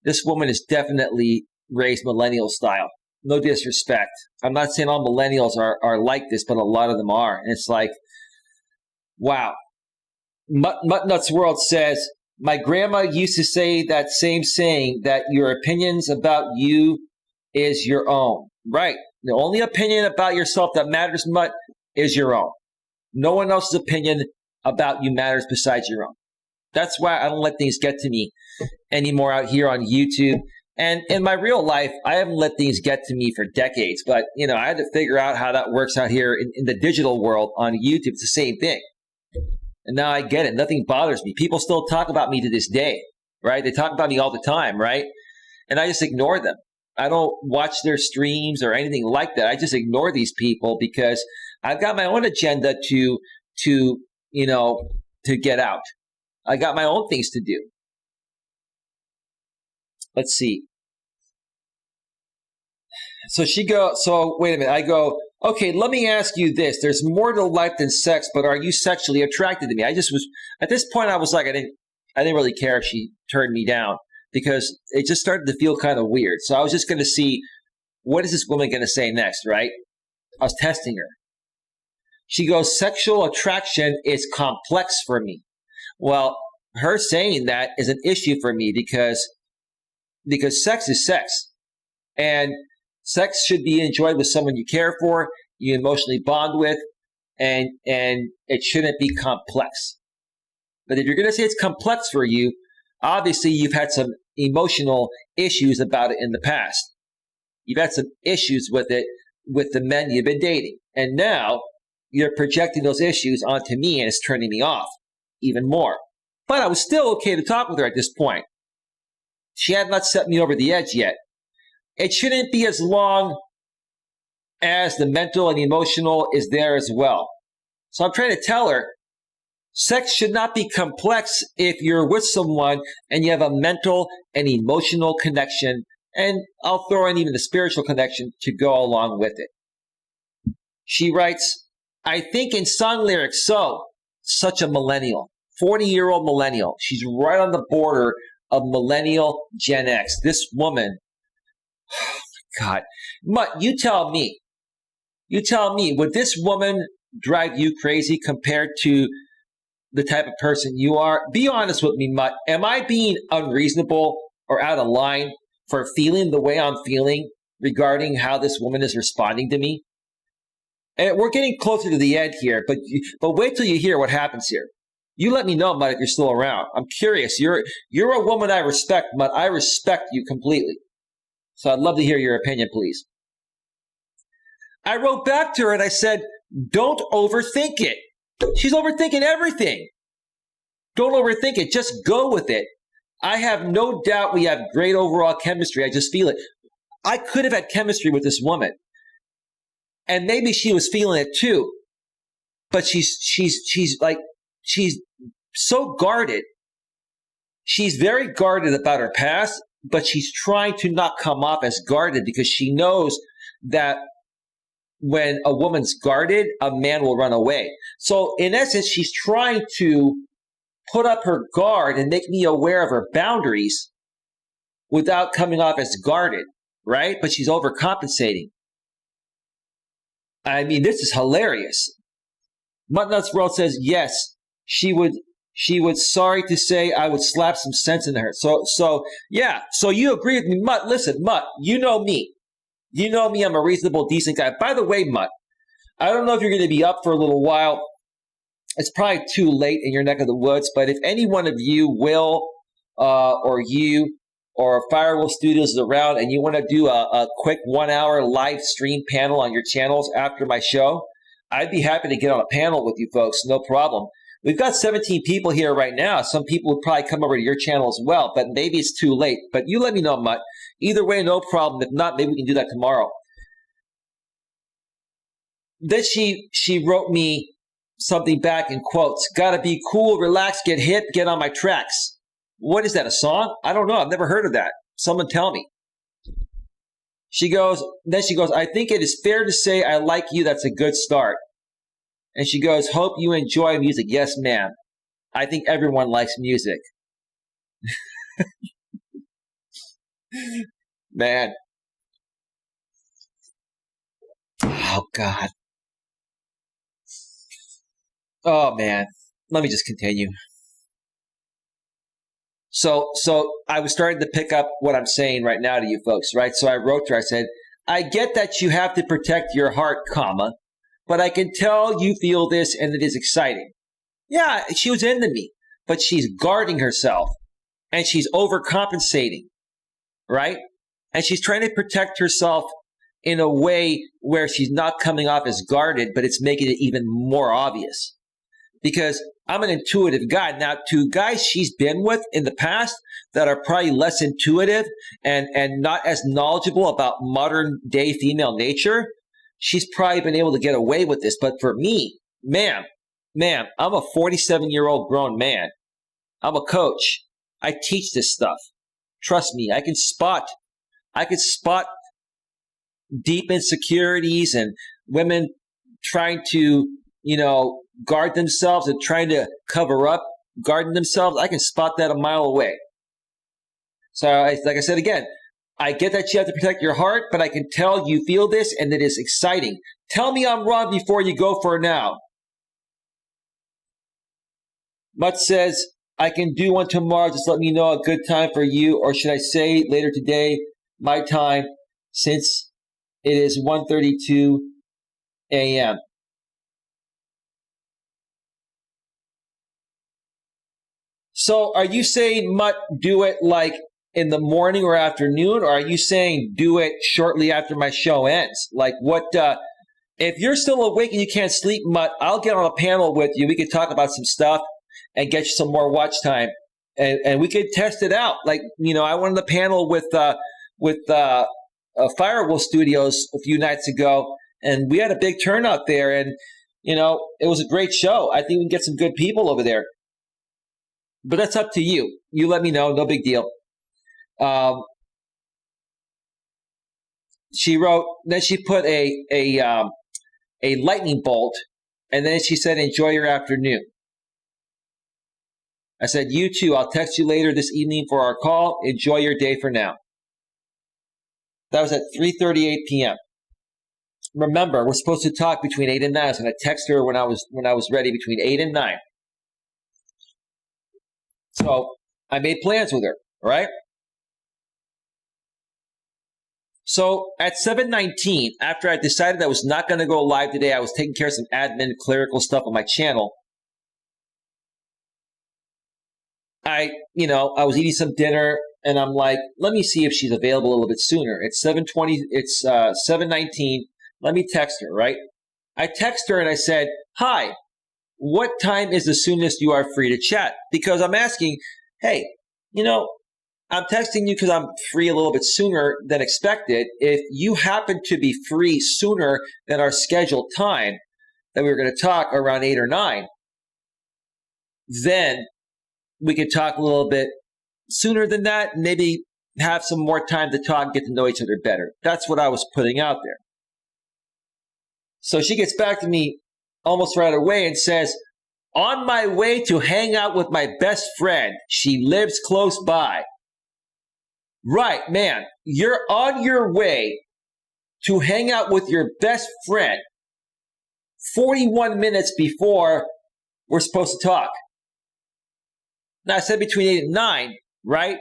This woman is definitely raised millennial style. No disrespect. I'm not saying all millennials are like this, but a lot of them are. And it's like, wow. Muttnuts World says, my grandma used to say that same saying, that your opinions about you is your own. Right. The only opinion about yourself that matters, Mutt, is your own. No one else's opinion about you matters besides your own. That's why I don't let things get to me anymore out here on YouTube. And in my real life, I haven't let things get to me for decades. But, I had to figure out how that works out here in the digital world on YouTube. It's the same thing. And now I get it. Nothing bothers me. People still talk about me to this day, right? They talk about me all the time, right? And I just ignore them. I don't watch their streams or anything like that. I just ignore these people because I've got my own agenda to get out. I got my own things to do. Let's see. So wait a minute. I go, okay, let me ask you this. There's more to life than sex, but are you sexually attracted to me? At this point, I was like, I didn't really care if she turned me down because it just started to feel kind of weird. So I was just going to see, what is this woman going to say next, right? I was testing her. She goes, sexual attraction is complex for me. Well, her saying that is an issue for me because sex is sex. And sex should be enjoyed with someone you care for, you emotionally bond with, and it shouldn't be complex. But if you're going to say it's complex for you, obviously you've had some emotional issues about it in the past. You've had some issues with it with the men you've been dating. And now you're projecting those issues onto me and it's turning me off even more. But I was still okay to talk with her at this point. She had not set me over the edge yet. It shouldn't be as long as the mental and emotional is there as well. So I'm trying to tell her, sex should not be complex if you're with someone and you have a mental and emotional connection, and I'll throw in even the spiritual connection to go along with it. She writes, I think in song lyrics, such a millennial, 40-year-old millennial. She's right on the border of millennial Gen X. This woman, oh my God. Mutt, you tell me, would this woman drive you crazy compared to the type of person you are? Be honest with me, Mutt. Am I being unreasonable or out of line for feeling the way I'm feeling regarding how this woman is responding to me? And we're getting closer to the end here, but wait till you hear what happens here. You let me know, Mutt, if you're still around. I'm curious. You're a woman I respect, Mutt. I respect you completely. So I'd love to hear your opinion, please. I wrote back to her and I said, don't overthink it. She's overthinking everything. Don't overthink it. Just go with it. I have no doubt we have great overall chemistry. I just feel it. I could have had chemistry with this woman. And maybe she was feeling it too. But she's so guarded. She's very guarded about her past, but she's trying to not come off as guarded because she knows that when a woman's guarded, a man will run away. So in essence, she's trying to put up her guard and make me aware of her boundaries without coming off as guarded, right? But she's overcompensating. I mean, this is hilarious. Muttnuts World says, yes, she would, sorry to say, I would slap some sense into her. So yeah, so you agree with me. Mutt, listen, Mutt, you know me. You know me, I'm a reasonable, decent guy. By the way, Mutt, I don't know if you're going to be up for a little while. it's probably too late in your neck of the woods, but if any one of you will, or you or Firewolf Studios is around and you want to do a quick 1 hour live stream panel on your channels after my show, I'd be happy to get on a panel with you folks. No problem. We've got 17 people here right now. Some people would probably come over to your channel as well, but maybe it's too late. But you let me know, Mutt. Either way, no problem. If not, maybe we can do that tomorrow. Then she wrote me something back in quotes. Gotta be cool, relax, get hit, get on my tracks. What is that, a song? I don't know. I've never heard of that. Someone tell me. She goes, I think it is fair to say I like you. That's a good start. And she goes, hope you enjoy music. Yes, ma'am. I think everyone likes music. Man. Oh, God. Oh, man. Let me just continue. So I was starting to pick up what I'm saying right now to you folks, right? So I wrote to her, I said, I get that you have to protect your heart, comma, but I can tell you feel this and it is exciting. Yeah, she was into me, but she's guarding herself and she's overcompensating, right? And she's trying to protect herself in a way where she's not coming off as guarded, but it's making it even more obvious. Because I'm an intuitive guy. Now, to guys she's been with in the past that are probably less intuitive and not as knowledgeable about modern day female nature, she's probably been able to get away with this. But for me, ma'am, I'm a 47-year-old grown man. I'm a coach. I teach this stuff. Trust me, I can spot deep insecurities and women trying to, guard themselves and trying to cover up, guarding themselves. I can spot that a mile away. So like I said again, I get that you have to protect your heart, but I can tell you feel this and it is exciting. Tell me I'm wrong before you go for it now. Mutt says, I can do one tomorrow. Just let me know a good time for you. Or should I say later today, my time, since it is 1:32 a.m. So are you saying, Mutt, do it like in the morning or afternoon? Or are you saying do it shortly after my show ends? Like what, if you're still awake and you can't sleep, Mutt, I'll get on a panel with you. We could talk about some stuff and get you some more watch time. And we could test it out. Like, I went on the panel with Firewolf Studios a few nights ago, and we had a big turnout there. And, it was a great show. I think we can get some good people over there. But that's up to you. You let me know. No big deal. She wrote, then she put a lightning bolt, and then she said, enjoy your afternoon. I said, you too. I'll text you later this evening for our call. Enjoy your day for now. That was at 3:38 p.m. Remember, we're supposed to talk between 8 and 9. I was going to text her when I was ready between 8 and 9. So I made plans with her, right? So at 7:19, after I decided I was not going to go live today, I was taking care of some admin clerical stuff on my channel. I was eating some dinner and I'm like, let me see if she's available a little bit sooner. It's 7:20, it's 7:19. Let me text her, right? I text her and I said, hi, what time is the soonest you are free to chat? Because I'm asking, hey, I'm texting you because I'm free a little bit sooner than expected. If you happen to be free sooner than our scheduled time that we were going to talk around 8 or 9, then we could talk a little bit sooner than that, maybe have some more time to talk, get to know each other better. That's what I was putting out there. So she gets back to me almost right away and says, on my way to hang out with my best friend. She lives close by. Right, man, you're on your way to hang out with your best friend 41 minutes before we're supposed to talk. Now, I said between 8 and 9, right?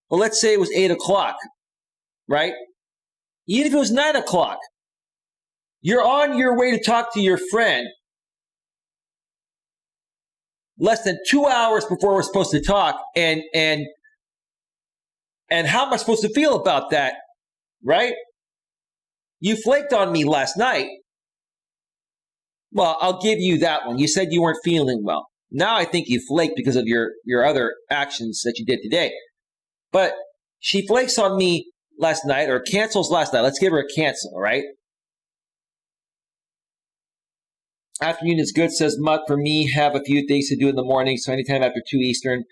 Well, let's say it was 8 o'clock, right? Even if it was 9 o'clock, you're on your way to talk to your friend less than 2 hours before we're supposed to talk. And how am I supposed to feel about that, right? You flaked on me last night. Well, I'll give you that one. You said you weren't feeling well. Now I think you flaked because of your other actions that you did today. But she flakes on me last night, or cancels last night. Let's give her a cancel, all right? Afternoon is good, says Mutt. For me, have a few things to do in the morning, so anytime after 2 Eastern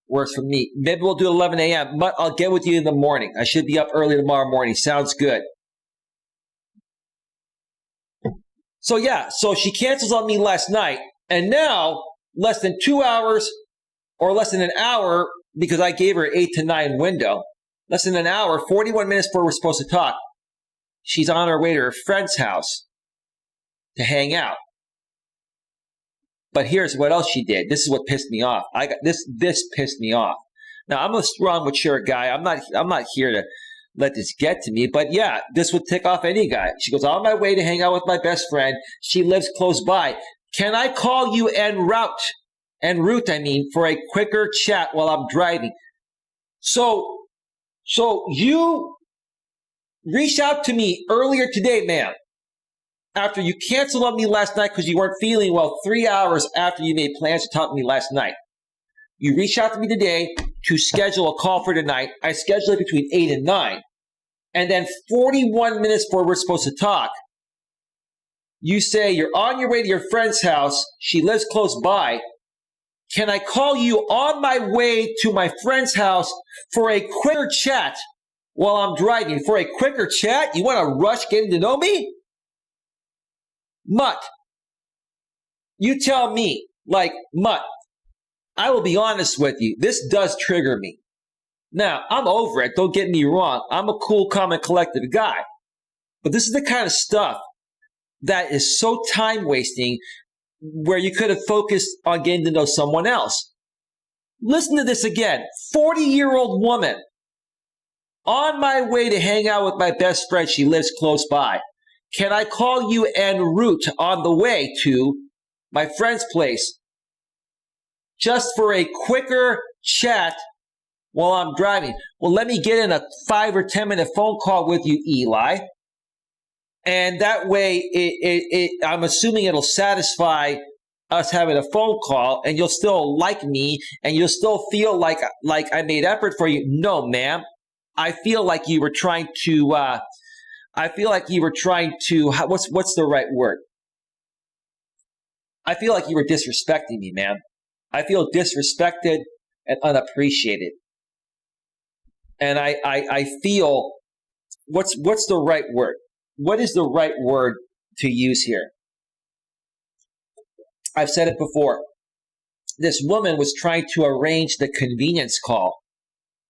works for me. Maybe we'll do 11 a.m. Mutt, I'll get with you in the morning. I should be up early tomorrow morning. Sounds good. So she cancels on me last night, and now less than 2 hours or less than an hour, because I gave her an 8 to 9 window, less than an hour, 41 minutes before we're supposed to talk, she's on her way to her friend's house to hang out. But here's what else she did. This is what pissed me off. This pissed me off. Now, I'm a strong, mature guy. I'm not here to let this get to me. But yeah, this would tick off any guy. She goes, on my way to hang out with my best friend. She lives close by. Can I call you en route, for a quicker chat while I'm driving? So you reached out to me earlier today, ma'am, after you canceled on me last night because you weren't feeling well 3 hours after you made plans to talk to me last night. You reached out to me today to schedule a call for tonight. I scheduled it between 8 and 9. And then 41 minutes before we're supposed to talk, you say you're on your way to your friend's house. She lives close by. Can I call you on my way to my friend's house for a quicker chat while I'm driving? For a quicker chat? You want to rush getting to know me? Mutt, you tell me, Mutt, I will be honest with you. This does trigger me. Now, I'm over it. Don't get me wrong. I'm a cool, calm, and collected guy. But this is the kind of stuff that is so time-wasting, where you could have focused on getting to know someone else. Listen to this again. 40-year-old woman. On my way to hang out with my best friend. She lives close by. Can I call you en route on the way to my friend's place just for a quicker chat while I'm driving? Well, let me get in a 5 or 10 minute phone call with you, Eli. And that way, I'm assuming it'll satisfy us having a phone call, and you'll still like me, and you'll still feel like I made effort for you. No, ma'am. I feel like you were trying to, what's the right word? I feel like you were disrespecting me, ma'am. I feel disrespected and unappreciated. And I feel, what's the right word? What is the right word to use here? I've said it before. This woman was trying to arrange the convenience call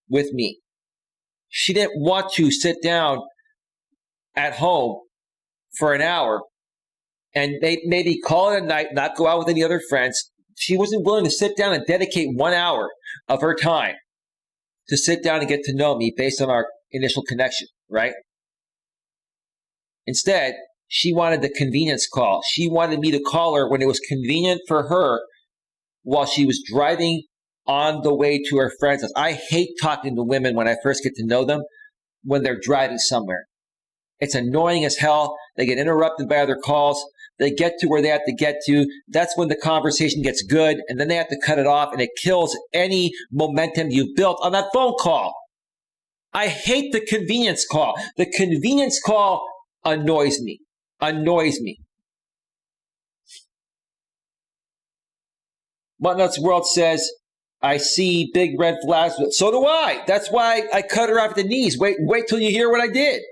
with me. She didn't want to sit down at home for an hour and maybe call it a night, not go out with any other friends. She wasn't willing to sit down and dedicate 1 hour of her time to sit down and get to know me based on our initial connection, right? Instead, she wanted the convenience call. She wanted me to call her when it was convenient for her while she was driving on the way to her friend's house. I hate talking to women when I first get to know them when they're driving somewhere. It's annoying as hell. They get interrupted by other calls. They get to where they have to get to. That's when the conversation gets good, and then they have to cut it off, and it kills any momentum you've built on that phone call. I hate the convenience call. The convenience call annoys me. Muttnuts World says, I see big red flags. So do I. That's why I cut her off at the knees. Wait till you hear what I did.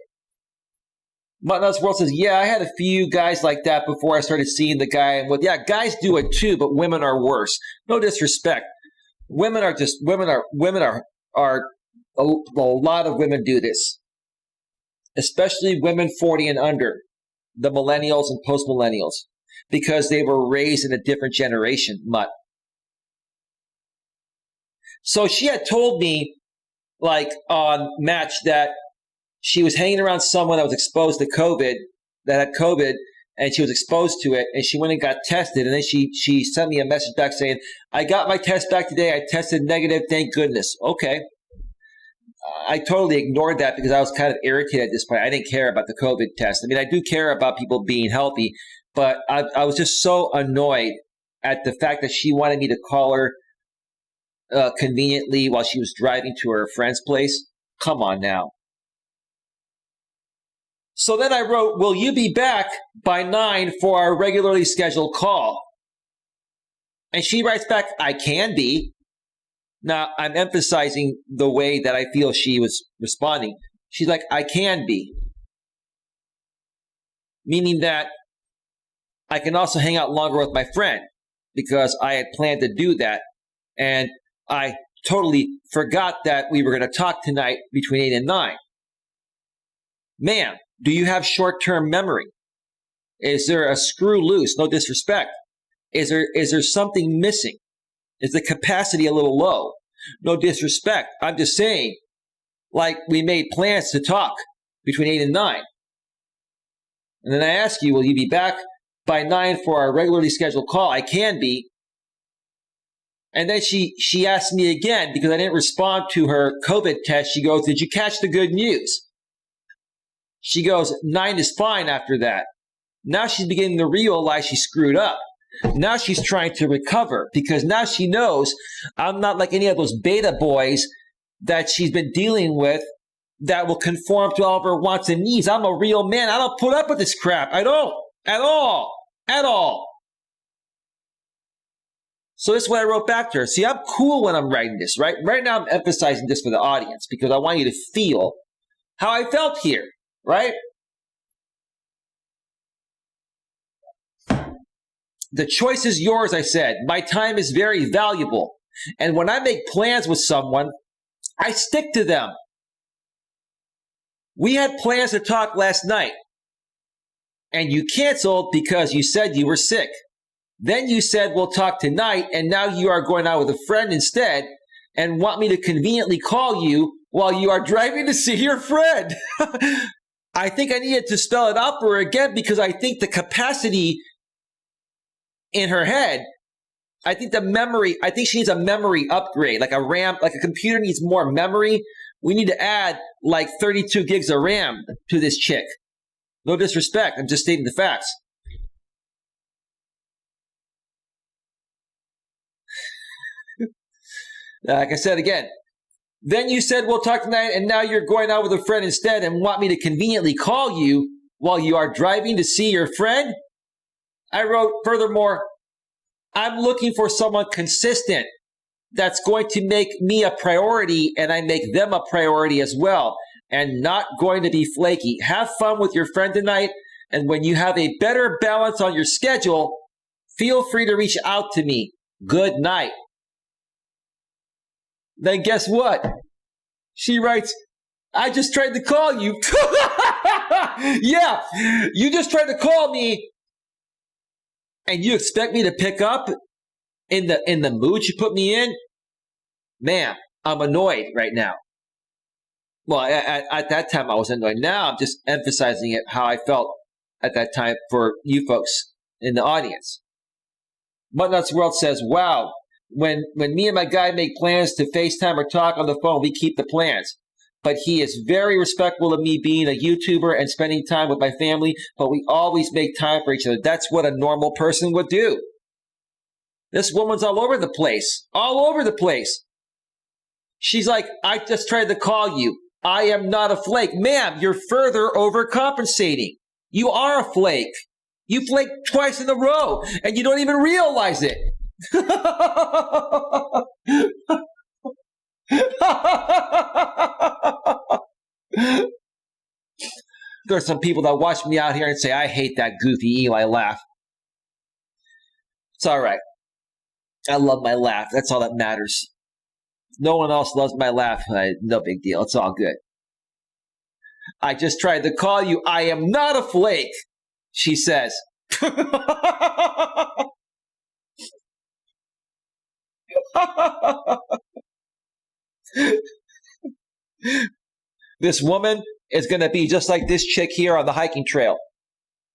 Muttnuts World says, yeah, I had a few guys like that before I started seeing the guy. And yeah, guys do it too, but women are worse. No disrespect. A lot of women do this. Especially women 40 and under, the millennials and post-millennials, because they were raised in a different generation, Mutt. So she had told me, on Match, that she was hanging around someone that was exposed to COVID, that had COVID, and she was exposed to it, and she went and got tested, and then she sent me a message back saying, I got my test back today. I tested negative. Thank goodness. Okay. I totally ignored that because I was kind of irritated at this point. I didn't care about the COVID test. I mean, I do care about people being healthy, but I was just so annoyed at the fact that she wanted me to call her conveniently while she was driving to her friend's place. Come on now. So then I wrote, will you be back by 9 for our regularly scheduled call? And she writes back, I can be. Now, I'm emphasizing the way that I feel she was responding. She's like, I can be. Meaning that I can also hang out longer with my friend because I had planned to do that. And I totally forgot that we were going to talk tonight between 8 and 9. Ma'am, do you have short-term memory? Is there a screw loose? No disrespect. Is there something missing? Is the capacity a little low? No disrespect. I'm just saying, like, we made plans to talk between 8 and 9. And then I ask you, will you be back by 9 for our regularly scheduled call? I can be. And then she asked me again, because I didn't respond to her COVID test. She goes, did you catch the good news? She goes, 9 is fine after that. Now she's beginning to realize she screwed up. Now she's trying to recover because now she knows I'm not like any of those beta boys that she's been dealing with that will conform to all of her wants and needs. I'm a real man. I don't put up with this crap. I don't. At all. At all. So this is what I wrote back to her. See, I'm cool when I'm writing this, right? Right now I'm emphasizing this for the audience because I want you to feel how I felt here, right? The choice is yours, I said. My time is very valuable. And when I make plans with someone, I stick to them. We had plans to talk last night, and you canceled because you said you were sick. Then you said we'll talk tonight, and now you are going out with a friend instead and want me to conveniently call you while you are driving to see your friend. I think I needed to spell it out for her again because I think the capacity in her head, I think she needs a memory upgrade, like a RAM, like a computer needs more memory. We need to add like 32 gigs of RAM to this chick. No disrespect. I'm just stating the facts. Like I said again, then you said we'll talk tonight and now you're going out with a friend instead and want me to conveniently call you while you are driving to see your friend? I wrote, furthermore, I'm looking for someone consistent that's going to make me a priority and I make them a priority as well and not going to be flaky. Have fun with your friend tonight, and when you have a better balance on your schedule, feel free to reach out to me. Good night. Then guess what? She writes, I just tried to call you. Yeah, you just tried to call me. And you expect me to pick up in the mood you put me in? Man, I'm annoyed right now. Well, at that time I was annoyed. Now I'm just emphasizing it how I felt at that time for you folks in the audience. Buttnuts World says, wow, when me and my guy make plans to FaceTime or talk on the phone, we keep the plans. But he is very respectful of me being a YouTuber and spending time with my family, but we always make time for each other. That's what a normal person would do. This woman's all over the place. All over the place. She's like, I just tried to call you. I am not a flake. Ma'am, you're further overcompensating. You are a flake. You flaked twice in a row, and you don't even realize it. There's some people that watch me out here and say, I hate that goofy Eli laugh. It's all right. I love my laugh. That's all that matters. No one else loves my laugh. No big deal. It's all good. I just tried to call you. I am not a flake, she says. This woman is going to be just like this chick here on the hiking trail.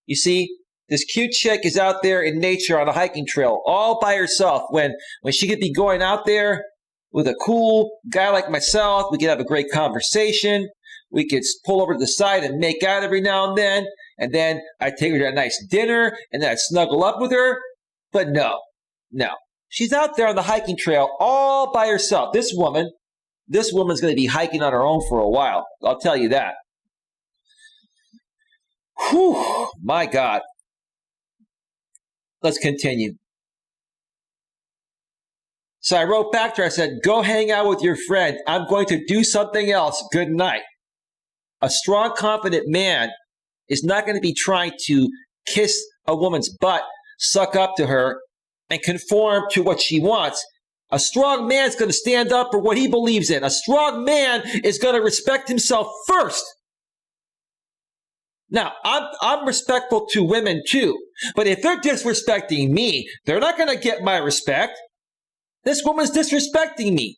You see, This cute chick is out there in nature on a hiking trail all by herself when she could be going out there with a cool guy like myself. We could have a great conversation. We could pull over to the side and make out every now and then I'd take her to a nice dinner, and then I'd snuggle up with her. But no. She's out there on the hiking trail all by herself. This woman's going to be hiking on her own for a while. I'll tell you that. Whew, my God. Let's continue. So I wrote back to her. I said, go hang out with your friend. I'm going to do something else. Good night. A strong, confident man is not going to be trying to kiss a woman's butt, suck up to her, and conform to what she wants. A strong man is going to stand up for what he believes in. A strong man is going to respect himself first. Now, I'm respectful to women too, but if they're disrespecting me, they're not going to get my respect. This woman's disrespecting me.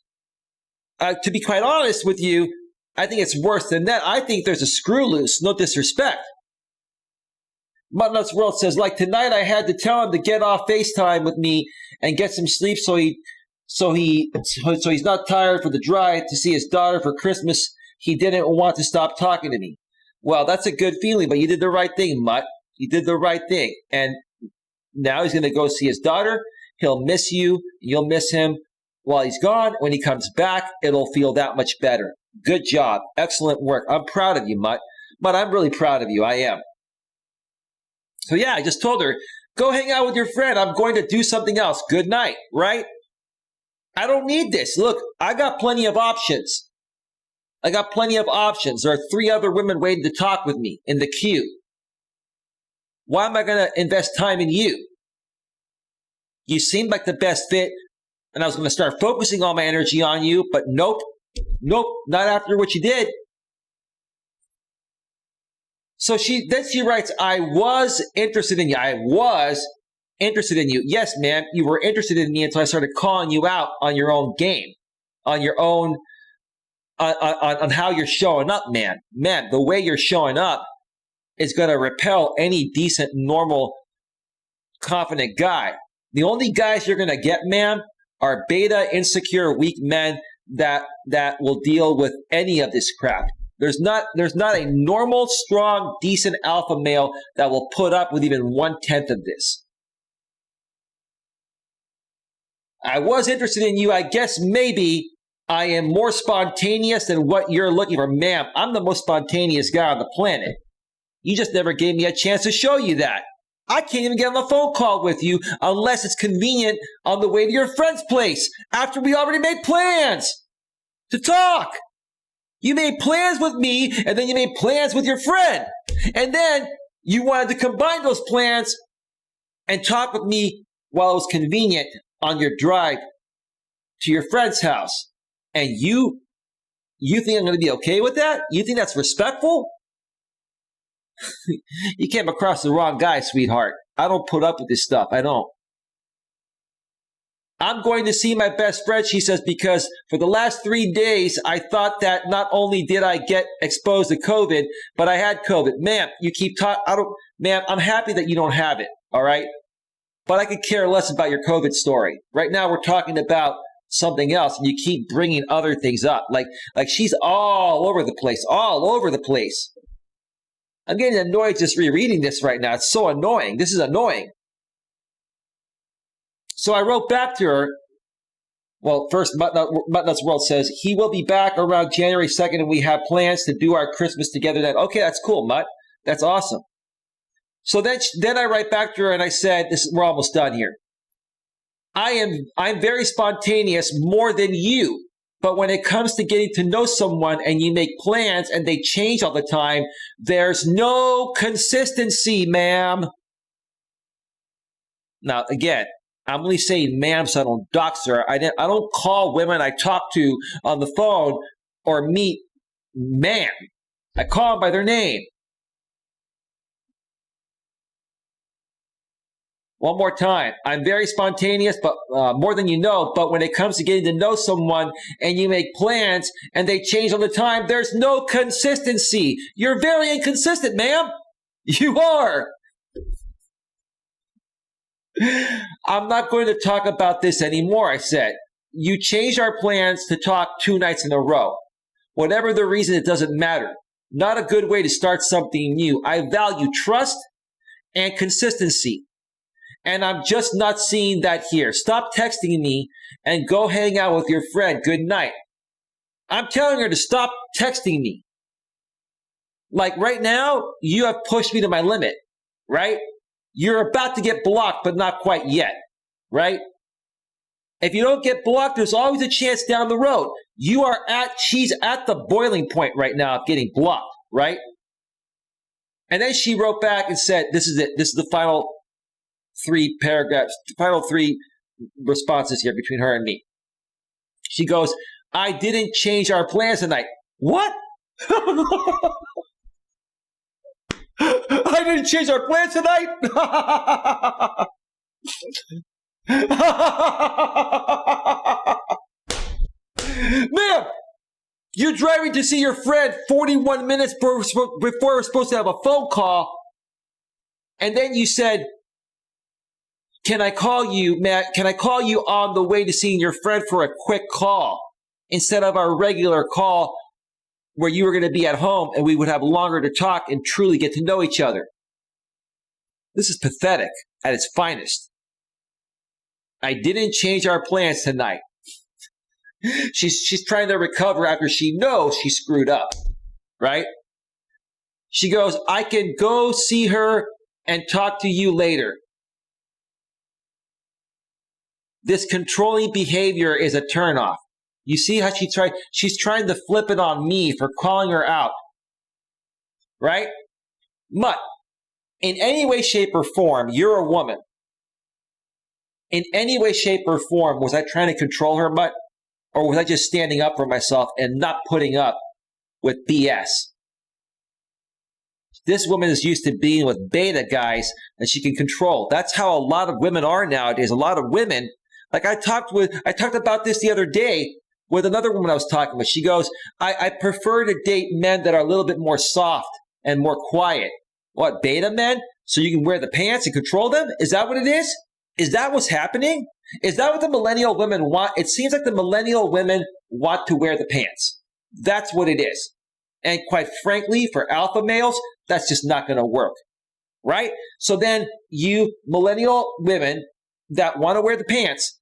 To be quite honest with you, I think it's worse than that. I think there's a screw loose, no disrespect. Melas World says, like tonight I had to tell him to get off FaceTime with me and get some sleep so he's not tired for the drive to see his daughter for Christmas. He didn't want to stop talking to me. Well, that's a good feeling, but you did the right thing, Mutt. You did the right thing. And now he's going to go see his daughter. He'll miss you. You'll miss him while he's gone. When he comes back, it'll feel that much better. Good job. Excellent work. I'm proud of you, Mutt. Mutt, I'm really proud of you. I am. So yeah, I just told her, go hang out with your friend. I'm going to do something else. Good night, right? I don't need this. Look, I got plenty of options. There are 3 other women waiting to talk with me in the queue. Why am I going to invest time in you? You seemed like the best fit, and I was going to start focusing all my energy on you, but nope, not after what you did. So she writes, I was interested in you. Yes, ma'am, you were interested in me until I started calling you out on your own game, on your own, on how you're showing up, man. Man, the way you're showing up is going to repel any decent, normal, confident guy. The only guys you're going to get, ma'am, are beta, insecure, weak men that will deal with any of this crap. There's not a normal, strong, decent alpha male that will put up with even 1/10 of this. I was interested in you. I guess maybe I am more spontaneous than what you're looking for. Ma'am, I'm the most spontaneous guy on the planet. You just never gave me a chance to show you that. I can't even get on a phone call with you unless it's convenient on the way to your friend's place after we already made plans to talk. You made plans with me, and then you made plans with your friend. And then you wanted to combine those plans and talk with me while it was convenient on your drive to your friend's house. And you think I'm going to be okay with that? You think that's respectful? You came across the wrong guy, sweetheart. I don't put up with this stuff. I don't. I'm going to see my best friend, she says, because for the last 3 days, I thought that not only did I get exposed to COVID, but I had COVID. Ma'am, you keep talking. Ma'am, I'm happy that you don't have it, all right? But I could care less about your COVID story. Right now, we're talking about something else, and you keep bringing other things up. Like she's all over the place. I'm getting annoyed just rereading this right now. It's so annoying. This is annoying. So I wrote back to her. Well, first, Melas World says, he will be back around January 2nd, and we have plans to do our Christmas together then. Okay, that's cool, Mutt. That's awesome. So then I write back to her, and I said, we're almost done here. I'm very spontaneous, more than you. But when it comes to getting to know someone and you make plans and they change all the time, there's no consistency, ma'am. Now, again, I'm only saying ma'am so I don't dox her. I don't call women I talk to on the phone or meet ma'am. I call them by their name. One more time. I'm very spontaneous, but more than you know. But when it comes to getting to know someone and you make plans and they change all the time, there's no consistency. You're very inconsistent, ma'am. You are. I'm not going to talk about this anymore, I said. You changed our plans to talk 2 nights in a row. Whatever the reason, it doesn't matter. Not a good way to start something new. I value trust and consistency. And I'm just not seeing that here. Stop texting me and go hang out with your friend. Good night. I'm telling her to stop texting me. Like right now, you have pushed me to my limit, right? You're about to get blocked, but not quite yet, right? If you don't get blocked, there's always a chance down the road. She's at the boiling point right now of getting blocked, right? And then she wrote back and said, this is it. This is the final 3 paragraphs, final 3 responses here between her and me. She goes, I didn't change our plans tonight. What? I didn't change our plans tonight? Ma'am, you're driving to see your friend 41 minutes before we're supposed to have a phone call. And then you said, can I call you, Matt? Can I call you on the way to seeing your friend for a quick call instead of our regular call where you were going to be at home and we would have longer to talk and truly get to know each other? This is pathetic at its finest. I didn't change our plans tonight. She's trying to recover after she knows she screwed up, right? She goes, I can go see her and talk to you later. This controlling behavior is a turnoff. You see how she's trying to flip it on me for calling her out, right? Mutt, in any way, shape, or form, you're a woman. In any way, shape, or form, was I trying to control her, Mutt? Or was I just standing up for myself and not putting up with BS? This woman is used to being with beta guys that she can control. That's how a lot of women are nowadays. A lot of women, like I talked about this the other day with another woman I was talking with. She goes, I prefer to date men that are a little bit more soft and more quiet. What, beta men? So you can wear the pants and control them? Is that what it is? Is that what's happening? Is that what the millennial women want? It seems like the millennial women want to wear the pants. That's what it is. And quite frankly, for alpha males, that's just not going to work, right? So then you millennial women that want to wear the pants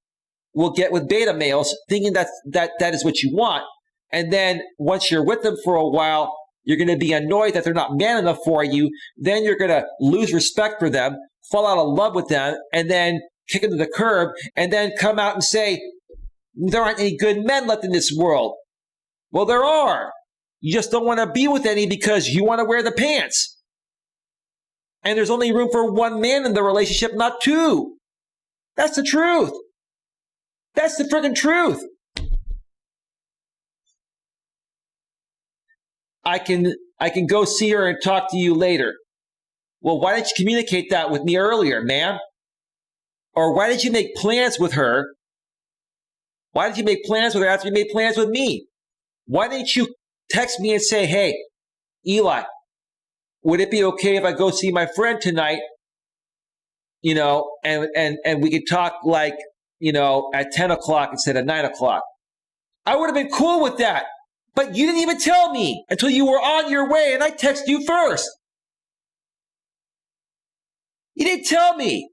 will get with beta males thinking that is what you want. And then once you're with them for a while, you're going to be annoyed that they're not man enough for you. Then you're going to lose respect for them, fall out of love with them, and then kick them to the curb, and then come out and say, there aren't any good men left in this world. Well, there are. You just don't want to be with any because you want to wear the pants. And there's only room for 1 man in the relationship, not 2. That's the truth. That's the freaking truth. I can go see her and talk to you later. Well, why didn't you communicate that with me earlier, ma'am? Or why did you make plans with her? Why did you make plans with her after you made plans with me? Why didn't you text me and say, hey, Eli, would it be okay if I go see my friend tonight? You know, and we could talk like, you know, at 10 o'clock instead of 9 o'clock. I would have been cool with that. But you didn't even tell me until you were on your way and I texted you first. You didn't tell me.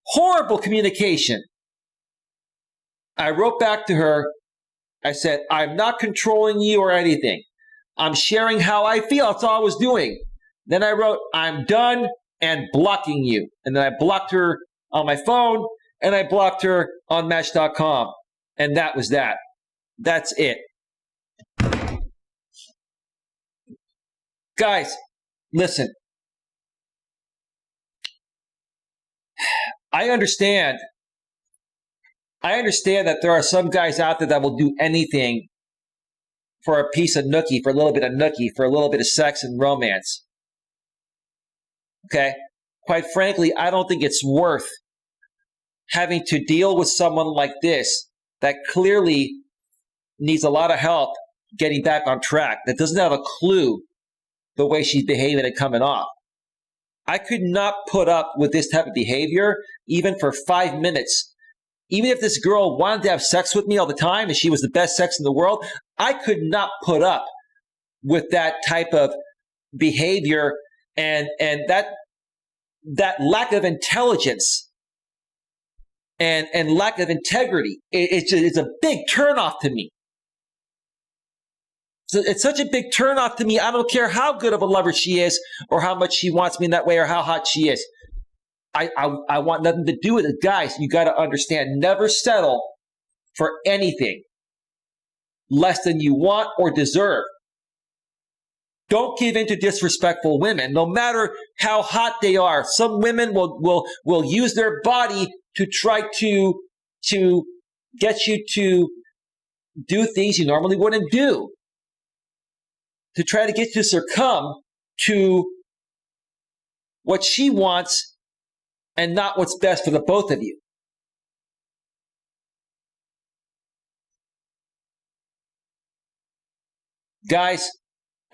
Horrible communication. I wrote back to her. I said, I'm not controlling you or anything. I'm sharing how I feel. That's all I was doing. Then I wrote, I'm done and blocking you. And then I blocked her on my phone and I blocked her on Match.com. And that was that. That's it. Guys, listen. I understand that there are some guys out there that will do anything for a piece of nookie, for a little bit of nookie, for a little bit of sex and romance. Okay? Quite frankly, I don't think it's worth having to deal with someone like this that clearly needs a lot of help getting back on track, that doesn't have a clue the way she's behaving and coming off. I could not put up with this type of behavior even for 5 minutes. Even if this girl wanted to have sex with me all the time and she was the best sex in the world, I could not put up with that type of behavior and that lack of intelligence and lack of integrity. It's a big turnoff to me. So it's such a big turnoff to me. I don't care how good of a lover she is or how much she wants me in that way or how hot she is. I want nothing to do with it. Guys, you got to understand, never settle for anything less than you want or deserve. Don't give in to disrespectful women, no matter how hot they are. Some women will use their body to try to get you to do things you normally wouldn't do, to try to get you to succumb to what she wants and not what's best for the both of you. Guys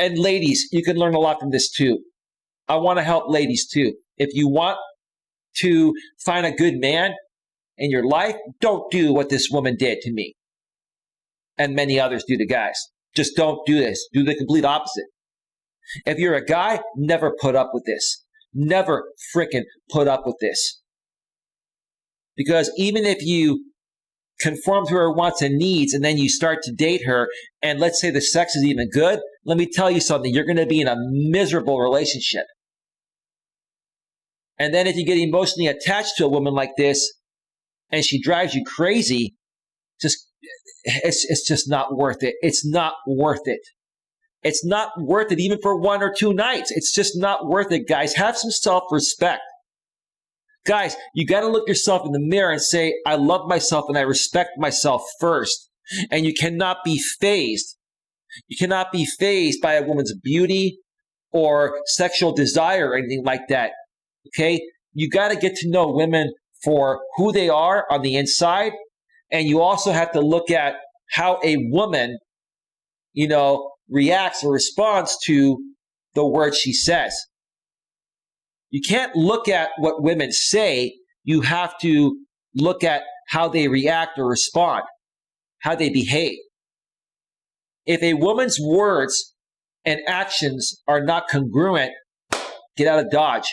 and ladies, you can learn a lot from this too. I want to help ladies too. If you want to find a good man in your life, don't do what this woman did to me and many others do to guys. Just don't do this. Do the complete opposite. If you're a guy, never put up with this. Never frickin' put up with this. Because even if you conform to her wants and needs and then you start to date her and let's say the sex is even good, let me tell you something. You're going to be in a miserable relationship. And then if you get emotionally attached to a woman like this and she drives you crazy, it's just not worth it. It's not worth it. It's not worth it even for 1 or 2 nights. It's just not worth it, guys. Have some self-respect. Guys, you got to look yourself in the mirror and say, I love myself and I respect myself first. And you cannot be fazed. You cannot be fazed by a woman's beauty or sexual desire or anything like that. Okay? You got to get to know women for who they are on the inside. And you also have to look at how a woman, reacts or responds to the words she says. You can't look at what women say. You have to look at how they react or respond, how they behave. If a woman's words and actions are not congruent, get out of Dodge.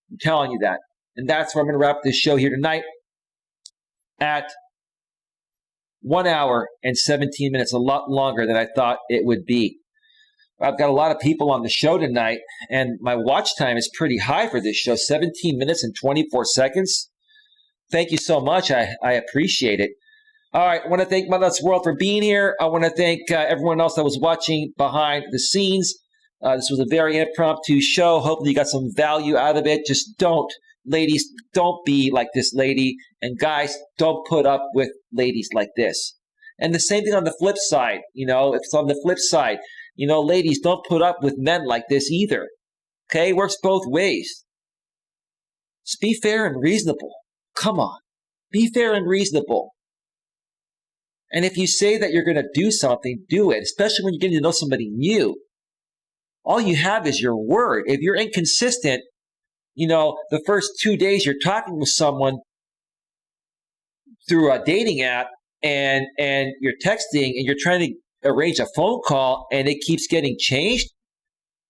I'm telling you that. And that's where I'm going to wrap this show here tonight at 1 hour and 17 minutes, a lot longer than I thought it would be. I've got a lot of people on the show tonight, and my watch time is pretty high for this show, 17 minutes and 24 seconds. Thank you so much. I appreciate it. All right, I want to thank Melas World for being here. I want to thank everyone else that was watching behind the scenes. This was a very impromptu show. Hopefully you got some value out of it. Just ladies, don't be like this lady. And guys, don't put up with ladies like this. And the same thing on the flip side. If it's on the flip side, ladies, don't put up with men like this either. Okay? It works both ways. Just be fair and reasonable. Come on. Be fair and reasonable. And if you say that you're going to do something, do it, especially when you're getting to know somebody new. All you have is your word. If you're inconsistent, the first 2 days you're talking with someone through a dating app and you're texting and you're trying to arrange a phone call and it keeps getting changed.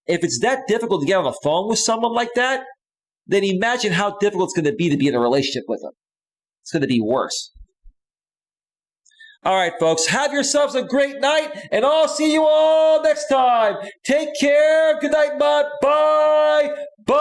If it's that difficult to get on the phone with someone like that, then imagine how difficult it's going to be in a relationship with them. It's going to be worse. All right, folks, have yourselves a great night, and I'll see you all next time. Take care. Good night, bud. Bye. Bye.